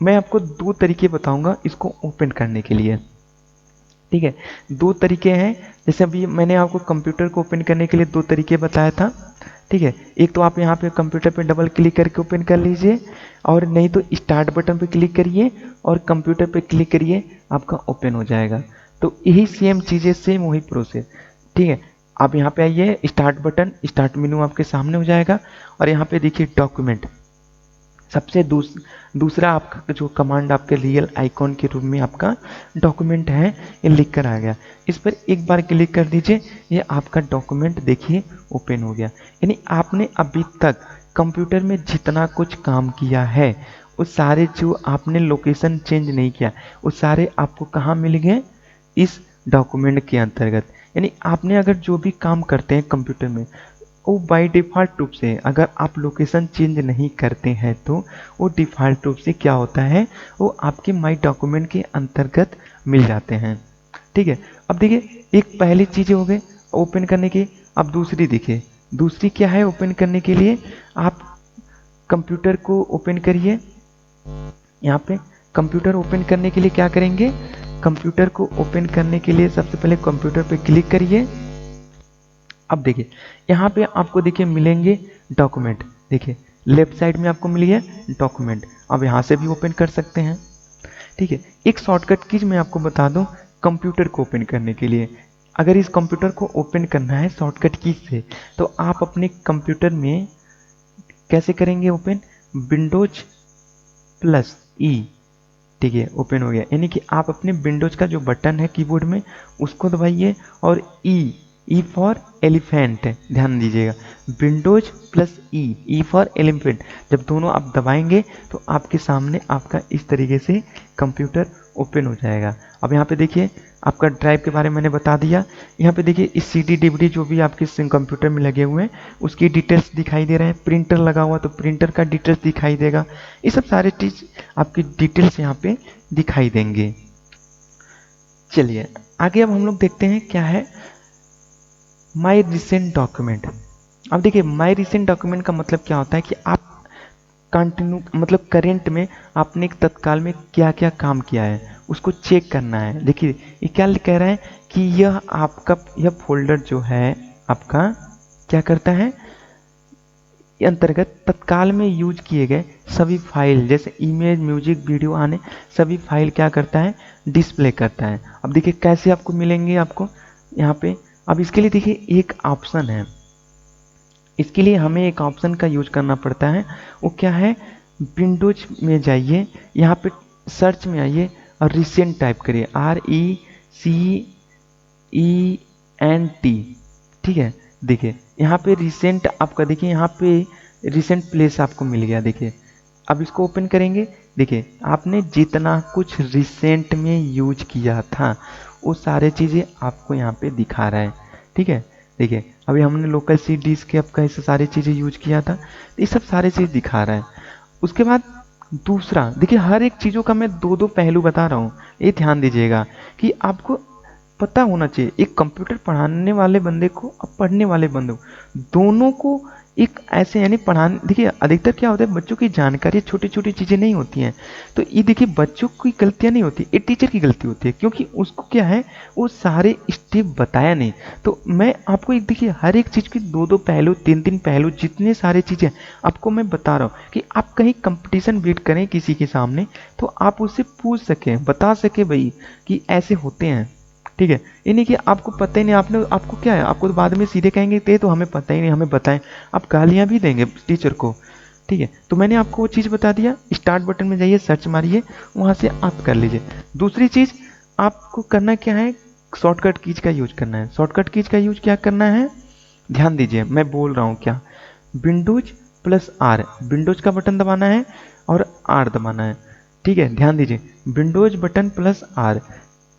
मैं आपको 2 तरीके बताऊंगा इसको ओपन करने के लिए, ठीक है। 2 तरीके हैं, जैसे अभी मैंने आपको कंप्यूटर को ओपन करने के लिए 2 तरीके बताया था, ठीक है। एक तो आप यहाँ पे कंप्यूटर पे डबल क्लिक करके ओपन कर लीजिए, और नहीं तो स्टार्ट बटन पे क्लिक करिए और कंप्यूटर पे क्लिक करिए, आपका ओपन हो जाएगा। तो यही सेम चीज़ें, सेम वही प्रोसेस, ठीक है। आप यहाँ पे आइए, स्टार्ट बटन, स्टार्ट मेनू आपके सामने हो जाएगा और यहाँ पे देखिए डॉक्यूमेंट, सबसे दूसरा आपका जो कमांड आपके रियल आइकॉन के रूप में आपका डॉक्यूमेंट है, ये लिख कर आ गया। इस पर एक बार क्लिक कर दीजिए, ये आपका डॉक्यूमेंट देखिए ओपन हो गया। यानी आपने अभी तक कंप्यूटर में जितना कुछ काम किया है उस सारे जो आपने लोकेशन चेंज नहीं किया वो सारे आपको कहाँ मिल गए, इस डॉक्यूमेंट के अंतर्गत। यानी आपने अगर जो भी काम करते हैं कंप्यूटर में वो बाय डिफ़ॉल्ट रूप से अगर आप लोकेशन चेंज नहीं करते हैं तो वो डिफ़ॉल्ट रूप से क्या होता है, वो आपके माई डॉक्यूमेंट के अंतर्गत मिल जाते हैं। ठीक है, अब देखिए एक पहली चीज़ हो गई ओपन करने की। अब दूसरी देखिए, दूसरी क्या है ओपन करने के लिए, आप कंप्यूटर को ओपन करिए। यहाँ पे कंप्यूटर ओपन करने के लिए क्या करेंगे, कंप्यूटर को ओपन करने के लिए सबसे पहले कंप्यूटर पे क्लिक करिए। अब देखिए यहाँ पे आपको देखिए मिलेंगे डॉक्यूमेंट, देखिए लेफ्ट साइड में आपको मिली है डॉक्यूमेंट। अब यहाँ से भी ओपन कर सकते हैं। ठीक है, एक शॉर्टकट कीज मैं आपको बता दूं कंप्यूटर को ओपन करने के लिए। अगर इस कंप्यूटर को ओपन करना है शॉर्टकट कीज से तो आप अपने कंप्यूटर में कैसे करेंगे ओपन, विंडोज प्लस ई। ठीक है, ओपन हो गया। यानी कि आप अपने विंडोज का जो बटन है कीबोर्ड में उसको दबाइए और ई फॉर एलिफेंट, ध्यान दीजिएगा, Windows plus E for elephant, जब दोनों आप दबाएंगे तो आपके सामने आपका इस तरीके से कंप्यूटर ओपन हो जाएगा। अब यहाँ पे देखिए आपका ड्राइव के बारे में मैंने बता दिया। यहाँ पे देखिए इस सीडी डीवीडी जो भी आपके कंप्यूटर में लगे हुए हैं उसकी डिटेल्स दिखाई दे रहे हैं। प्रिंटर लगा हुआ तो प्रिंटर का डिटेल्स दिखाई देगा। ये सब सारे चीज़ आपकी डिटेल्स यहाँ पे दिखाई देंगे। चलिए आगे अब हम लोग देखते हैं क्या है माई रिसेंट डॉक्यूमेंट। अब देखिए माई रिसेंट डॉक्यूमेंट का मतलब क्या होता है कि आप कंटिन्यू मतलब करेंट में आपने तत्काल में क्या क्या काम किया है उसको चेक करना है। देखिए ये क्या कह रहा है कि यह आपका यह फोल्डर जो है आपका क्या करता है, अंतर्गत तत्काल में यूज किए गए सभी फाइल जैसे इमेज म्यूजिक वीडियो आने सभी फाइल क्या करता है, डिस्प्ले करता है। अब देखिए कैसे आपको मिलेंगे आपको यहाँ पे। अब इसके लिए देखिए एक ऑप्शन है, इसके लिए हमें एक ऑप्शन का यूज करना पड़ता है। वो क्या है, विंडोज में जाइए, यहाँ पे सर्च में आइए और रिसेंट टाइप करिए, RECENT। ठीक है, देखिए यहाँ पे रिसेंट आपका देखिए यहाँ पे रिसेंट प्लेस आपको मिल गया। देखिए अब इसको ओपन करेंगे, देखिए आपने जितना कुछ रिसेंट में यूज किया था वो सारे चीज़ें आपको यहाँ पे दिखा रहा है। ठीक है, देखिए अभी हमने लोकल सी डिस्क के आपका ऐसे सारी चीज़ें यूज किया था तो ये सब सारे चीज़ दिखा रहा है। उसके बाद दूसरा देखिए हर एक चीज़ों का मैं दो दो पहलू बता रहा हूँ, ये ध्यान दीजिएगा कि आपको पता होना चाहिए एक कंप्यूटर पढ़ाने वाले बंदे को और पढ़ने वाले बंदे को दोनों को एक ऐसे यानी पढ़ाने। देखिए अधिकतर क्या होता है बच्चों की जानकारी छोटी छोटी चीज़ें नहीं होती हैं तो ये देखिए बच्चों की गलतियां नहीं होती, ये टीचर की गलती होती है क्योंकि उसको क्या है वो सारे स्टेप बताया नहीं। तो मैं आपको एक देखिए हर एक चीज़ की दो दो पहलू तीन तीन पहलू जितने सारे चीज़ें आपको मैं बता रहा हूँ कि आप कहीं कंपटीशन बीट करें किसी के सामने तो आप उससे पूछ सकें बता सके भाई कि ऐसे होते हैं। ठीक है, ये नहीं कि आपको पता ही नहीं, आपने आपको क्या है आपको तो बाद में सीधे कहेंगे ते तो हमें पता ही नहीं हमें बताएं, आप गालियां भी देंगे टीचर को। ठीक है, तो मैंने आपको वो चीज़ बता दिया, स्टार्ट बटन में जाइए सर्च मारिए वहाँ से आप कर लीजिए। दूसरी चीज़ आपको करना क्या है, शॉर्टकट कीज का यूज करना है। शॉर्टकट कीज का यूज क्या करना है, ध्यान दीजिए मैं बोल रहा हूँ क्या, विंडोज प्लस आर, विंडोज का बटन दबाना है और आर दबाना है। ठीक है, ध्यान दीजिए विंडोज बटन प्लस आर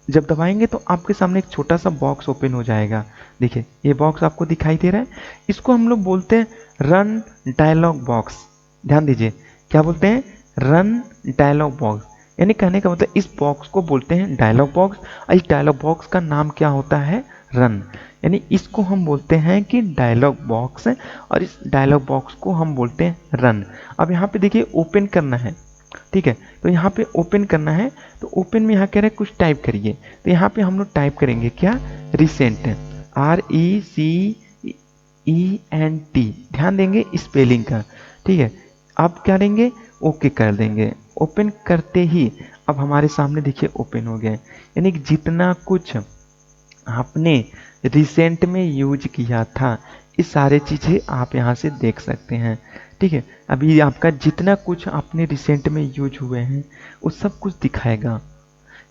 जब दबाएंगे तो आपके सामने एक छोटा सा बॉक्स ओपन हो जाएगा। देखिए ये बॉक्स आपको दिखाई दे रहा है, इसको हम लोग बोलते हैं रन डायलॉग बॉक्स। ध्यान दीजिए क्या बोलते हैं, रन डायलॉग बॉक्स। यानी कहने का मतलब इस बॉक्स को बोलते हैं डायलॉग बॉक्स और इस डायलॉग बॉक्स का नाम क्या होता है, रन। यानी इसको हम बोलते हैं कि डायलॉग बॉक्स है और इस डायलॉग बॉक्स को हम बोलते हैं रन। अब यहाँ पे देखिए ओपन करना है। ठीक है, तो यहाँ पे ओपन करना है तो ओपन में यहाँ कह रहे हैं कुछ टाइप करिए, तो यहाँ पे हम लोग टाइप करेंगे क्या, रिसेंट, RECENT, ध्यान देंगे स्पेलिंग का। ठीक है, अब क्या देंगे, ओके कर देंगे। ओपन करते ही अब हमारे सामने देखिए ओपन हो गया, यानी कि जितना कुछ आपने रिसेंट में यूज किया था ये सारे चीज़ें आप यहाँ से देख सकते हैं। ठीक है, अभी आपका जितना कुछ आपने रिसेंट में यूज हुए हैं वो सब कुछ दिखाएगा।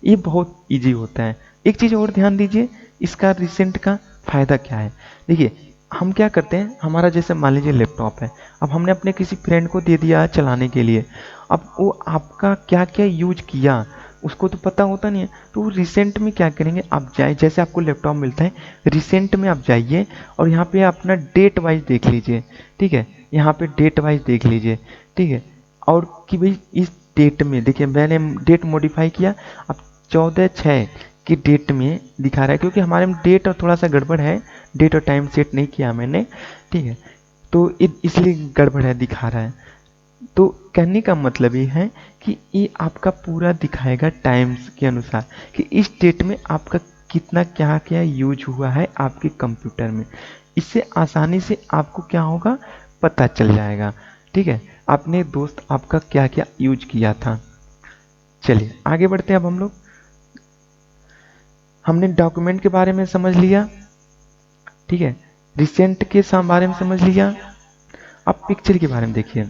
ये बहुत इजी होता है। एक चीज़ और ध्यान दीजिए, इसका रिसेंट का फ़ायदा क्या है। देखिए हम क्या करते हैं, हमारा जैसे मान लीजिए लैपटॉप है, अब हमने अपने किसी फ्रेंड को दे दिया चलाने के लिए, अब वो आपका क्या क्या यूज किया उसको तो पता होता नहीं है, तो रिसेंट में क्या करेंगे, आप जाए जैसे आपको लैपटॉप मिलता है, रिसेंट में आप जाइए और यहाँ पे अपना डेट वाइज देख लीजिए, ठीक है, यहाँ पे डेट वाइज देख लीजिए, ठीक है, और कि भाई इस डेट में देखिए मैंने डेट मॉडिफाई किया, अब 14/6 की डेट में दिखा रहा है, क्योंकि हमारे में डेट और थोड़ा सा गड़बड़ है, डेट और टाइम सेट नहीं किया मैंने, ठीक है, तो इसलिए गड़बड़ है दिखा रहा है। तो कहने का मतलब ये है कि ये आपका पूरा दिखाएगा टाइम्स के अनुसार कि इस डेट में आपका कितना क्या क्या यूज हुआ है आपके कंप्यूटर में। इससे आसानी से आपको क्या होगा पता चल जाएगा, ठीक है, आपने दोस्त आपका क्या क्या यूज किया था। चलिए आगे बढ़ते हैं। अब हम लोग हमने डॉक्यूमेंट के बारे में समझ लिया, ठीक है, रिसेंट के बारे में समझ लिया। अब पिक्चर के बारे में देखिए,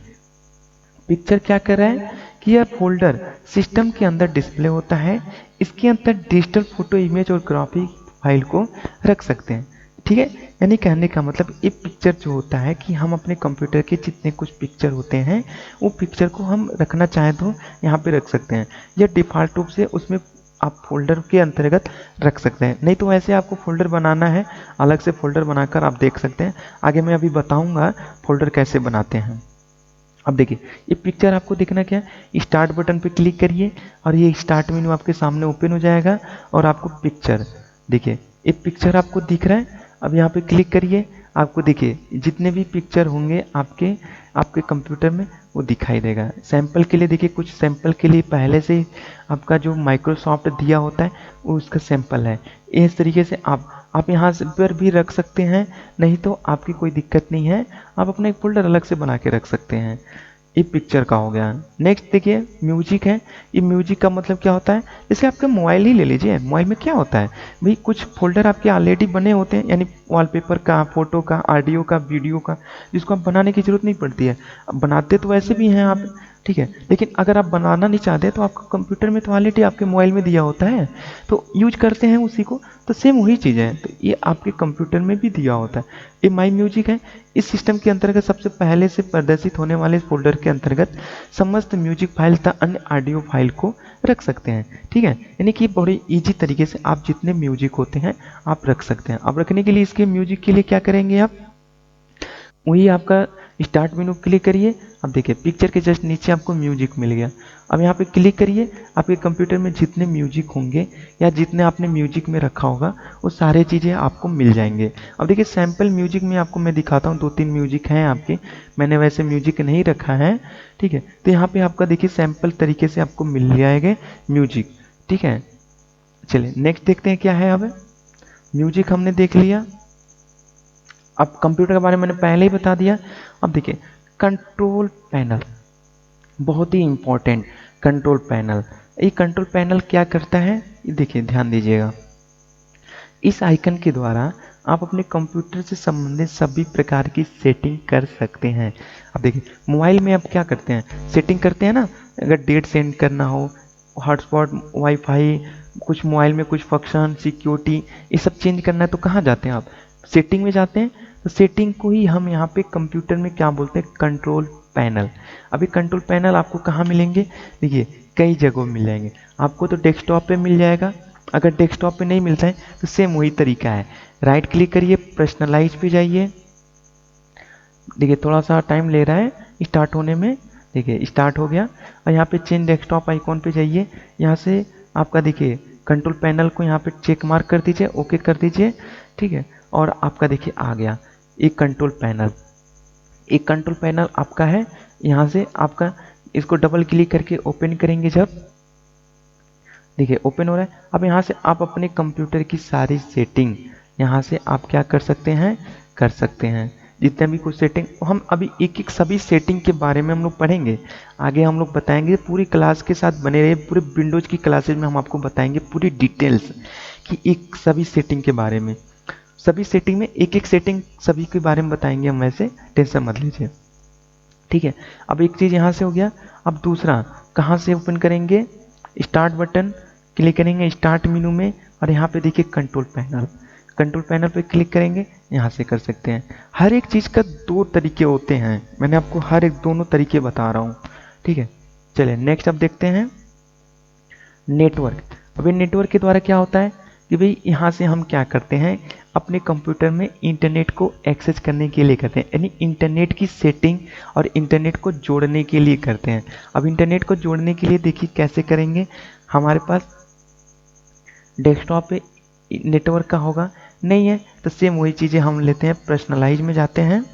पिक्चर क्या कर रहा है कि यह फोल्डर सिस्टम के अंदर डिस्प्ले होता है, इसके अंदर डिजिटल फोटो इमेज और ग्राफिक फाइल को रख सकते हैं, ठीक है, यानी कहने का मतलब ये पिक्चर जो होता है कि हम अपने कंप्यूटर के जितने कुछ पिक्चर होते हैं वो पिक्चर को हम रखना चाहें तो यहाँ पे रख सकते हैं, या डिफ़ॉल्ट रूप से उसमें आप फोल्डर के अंतर्गत रख सकते हैं, नहीं तो ऐसे आपको फोल्डर बनाना है, अलग से फोल्डर बनाकर आप देख सकते हैं। आगे मैं अभी बताऊंगा फोल्डर कैसे बनाते हैं। अब देखिए ये पिक्चर आपको देखना क्या है, स्टार्ट बटन पे क्लिक करिए और ये स्टार्ट मेनू आपके सामने ओपन हो जाएगा और आपको पिक्चर देखिए, ये पिक्चर आपको दिख रहा है। अब यहाँ पे क्लिक करिए, आपको देखिए जितने भी पिक्चर होंगे आपके आपके कंप्यूटर में वो दिखाई देगा। सैंपल के लिए देखिए, कुछ सैंपल के लिए पहले से ही आपका जो माइक्रोसॉफ्ट दिया होता है वो उसका सैंपल है। इस तरीके से आप यहाँ से पर भी रख सकते हैं, नहीं तो आपकी कोई दिक्कत नहीं है, आप अपना एक फोल्डर अलग से बना के रख सकते हैं। ये पिक्चर का हो गया। नेक्स्ट देखिए म्यूजिक है। ये म्यूजिक का मतलब क्या होता है, जैसे आपका मोबाइल ही ले लीजिए, मोबाइल में क्या होता है भाई, कुछ फोल्डर आपके ऑलरेडी बने होते हैं, यानी वॉलपेपर का, फोटो का, ऑडियो का, वीडियो का, जिसको आप बनाने की जरूरत नहीं पड़ती है। अब बनाते तो वैसे भी हैं आप, ठीक है, लेकिन अगर आप बनाना नहीं चाहते तो आपका कंप्यूटर में तो ऑलरेडी आपके मोबाइल में दिया होता है, तो यूज करते हैं उसी को, तो सेम वही चीज़ है, तो ये आपके कंप्यूटर में भी दिया होता है। ये माई म्यूजिक है। इस सिस्टम के अंतर्गत सबसे पहले से प्रदर्शित होने वाले इस फोल्डर के अंतर्गत समस्त म्यूजिक फाइल तथा अन्य ऑडियो फाइल को रख सकते हैं, ठीक है, यानी कि बड़ी इजी तरीके से आप जितने म्यूजिक होते हैं आप रख सकते हैं। अब रखने के लिए इसके म्यूजिक के लिए क्या करेंगे आप, वही आपका स्टार्ट मेनू क्लिक करिए। अब देखिए पिक्चर के जस्ट नीचे आपको म्यूजिक मिल गया। अब यहाँ पे क्लिक करिए, आपके कंप्यूटर में जितने म्यूजिक होंगे या जितने आपने म्यूजिक में रखा होगा वो सारे चीज़ें आपको मिल जाएंगे। अब देखिए सैम्पल म्यूजिक में आपको मैं दिखाता हूँ, 2-3 म्यूजिक हैं आपके, मैंने वैसे म्यूजिक नहीं रखा है, ठीक है, तो यहाँ पे आपका देखिए सैम्पल तरीके से आपको मिल जाएंगे म्यूजिक, ठीक है। चलिए नेक्स्ट देखते हैं क्या है। अब म्यूजिक हमने देख लिया, अब कंप्यूटर के बारे में मैंने पहले ही बता दिया। अब देखिए कंट्रोल पैनल बहुत ही इंपॉर्टेंट, कंट्रोल पैनल, ये कंट्रोल पैनल क्या करता है, ये देखिए ध्यान दीजिएगा, इस आइकन के द्वारा आप अपने कंप्यूटर से संबंधित सभी प्रकार की सेटिंग कर सकते हैं। अब देखिए मोबाइल में आप क्या करते हैं, सेटिंग करते हैं ना, अगर डेट सेंड करना हो, हॉटस्पॉट, वाईफाई, कुछ मोबाइल में कुछ फंक्शन, सिक्योरिटी, ये सब चेंज करना है तो कहाँ जाते हैं आप, सेटिंग में जाते हैं। तो सेटिंग को ही हम यहाँ पे कंप्यूटर में क्या बोलते हैं, कंट्रोल पैनल। अभी कंट्रोल पैनल आपको कहाँ मिलेंगे, देखिए कई जगहों मिल जाएंगे। आपको तो डेस्कटॉप पे मिल जाएगा, अगर डेस्कटॉप पे नहीं मिलता है तो सेम वही तरीका है, राइट क्लिक करिए, पर्सनलाइज पे जाइए, देखिए थोड़ा सा टाइम ले रहा है स्टार्ट होने में, देखिए स्टार्ट हो गया। और यहाँ पे चेंज डेस्कटॉप आइकॉन पे जाइए, यहाँ से आपका देखिए कंट्रोल पैनल को यहाँ पे चेक मार्क कर दीजिए, ओके कर दीजिए, ठीक है, और आपका देखिए आ गया एक कंट्रोल पैनल। एक कंट्रोल पैनल आपका है, यहाँ से आपका इसको डबल क्लिक करके ओपन करेंगे, जब देखिए ओपन हो रहा है। अब यहाँ से आप अपने कंप्यूटर की सारी सेटिंग यहाँ से आप क्या कर सकते हैं, कर सकते हैं जितने भी कुछ सेटिंग, हम अभी एक एक सभी सेटिंग के बारे में हम लोग पढ़ेंगे, आगे हम लोग बताएंगे, पूरी क्लास के साथ बने रहिए, पूरे विंडोज की क्लासेज में हम आपको बताएंगे पूरी डिटेल्स कि एक सभी सेटिंग के बारे में, सभी सेटिंग में एक एक सेटिंग सभी के बारे में बताएंगे हम, वैसे टेंशन मत लीजिए, ठीक है। अब एक चीज़ यहाँ से हो गया। अब दूसरा कहाँ से ओपन करेंगे, स्टार्ट बटन क्लिक करेंगे स्टार्ट मेनू में, और यहाँ पे देखिए कंट्रोल पैनल, कंट्रोल पैनल पे क्लिक करेंगे, यहाँ से कर सकते हैं। हर एक चीज़ का दो तरीके होते हैं, मैंने आपको हर एक दोनों तरीके बता रहा हूँ, ठीक है। चलिए नेक्स्ट अब देखते हैं नेटवर्क। अभी नेटवर्क के द्वारा क्या होता है कि भाई यहाँ से हम क्या करते हैं, अपने कंप्यूटर में इंटरनेट को एक्सेस करने के लिए करते हैं, यानी इंटरनेट की सेटिंग और इंटरनेट को जोड़ने के लिए करते हैं। अब इंटरनेट को जोड़ने के लिए देखिए कैसे करेंगे, हमारे पास डेस्कटॉप पे नेटवर्क का होगा नहीं है, तो सेम वही चीज़ें हम लेते हैं, पर्सनलाइज में जाते हैं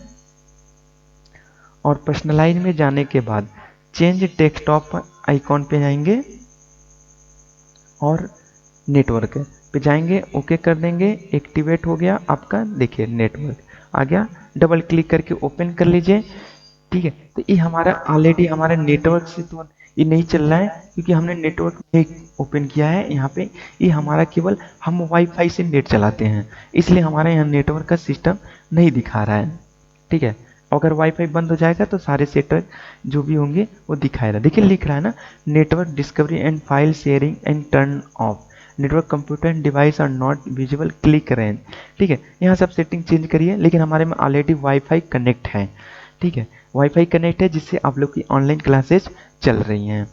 और पर्सनलाइज में जाने के बाद चेंज डेस्कटॉप आइकॉन पे जाएंगे और नेटवर्क पे जाएंगे, ओके कर देंगे, एक्टिवेट हो गया आपका, देखिए नेटवर्क आ गया। डबल क्लिक करके ओपन कर लीजिए, ठीक है। तो ये हमारा ऑलरेडी हमारे नेटवर्क से तो ये नहीं चल रहा है, क्योंकि हमने नेटवर्क नहीं ओपन किया है यहाँ पे, ये हमारा केवल हम वाईफाई से नेट चलाते हैं, इसलिए हमारे यहाँ नेटवर्क का सिस्टम नहीं दिखा रहा है, ठीक है। अगर वाईफाई बंद हो जाएगा तो सारे सेक्टर जो भी होंगे वो दिखाएगा। देखिए लिख रहा है ना, network discovery and file sharing and turn off, network computer and device are not visible, click range, ठीक है। यहाँ सब सेटिंग चेंज करिए, लेकिन हमारे में ऑलरेडी वाईफाई कनेक्ट है, ठीक है, वाईफाई कनेक्ट है जिससे आप लोग की ऑनलाइन क्लासेस चल रही हैं,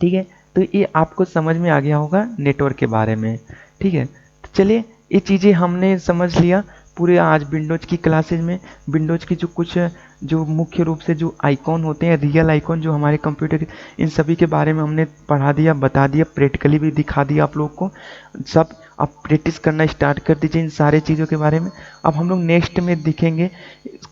ठीक है। तो ये आपको समझ में आ गया होगा नेटवर्क के बारे में, ठीक है। तो चलिए ये चीज़ें हमने समझ लिया पूरे आज विंडोज की क्लासेज में। विंडोज की जो कुछ जो मुख्य रूप से जो आइकॉन होते हैं, रियल आइकॉन जो हमारे कंप्यूटर के, इन सभी के बारे में हमने पढ़ा दिया, बता दिया, प्रैक्टिकली भी दिखा दिया आप लोग को सब। आप प्रैक्टिस करना स्टार्ट कर दीजिए इन सारे चीज़ों के बारे में। अब हम लोग नेक्स्ट में दिखेंगे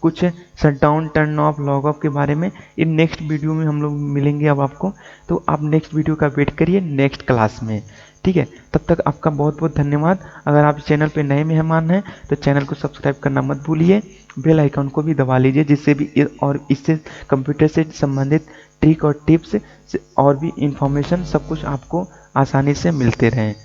कुछ shut down, turn off, log of के बारे में, इन नेक्स्ट वीडियो में हम लोग मिलेंगे अब आपको। तो आप नेक्स्ट वीडियो का वेट करिए नेक्स्ट क्लास में, ठीक है। तब तक आपका बहुत बहुत धन्यवाद। अगर आप चैनल पे नए मेहमान हैं तो चैनल को सब्सक्राइब करना मत भूलिए, बेल आइकन को भी दबा लीजिए, जिससे भी और इससे कंप्यूटर से संबंधित ट्रिक और टिप्स और भी इंफॉर्मेशन सब कुछ आपको आसानी से मिलते रहें।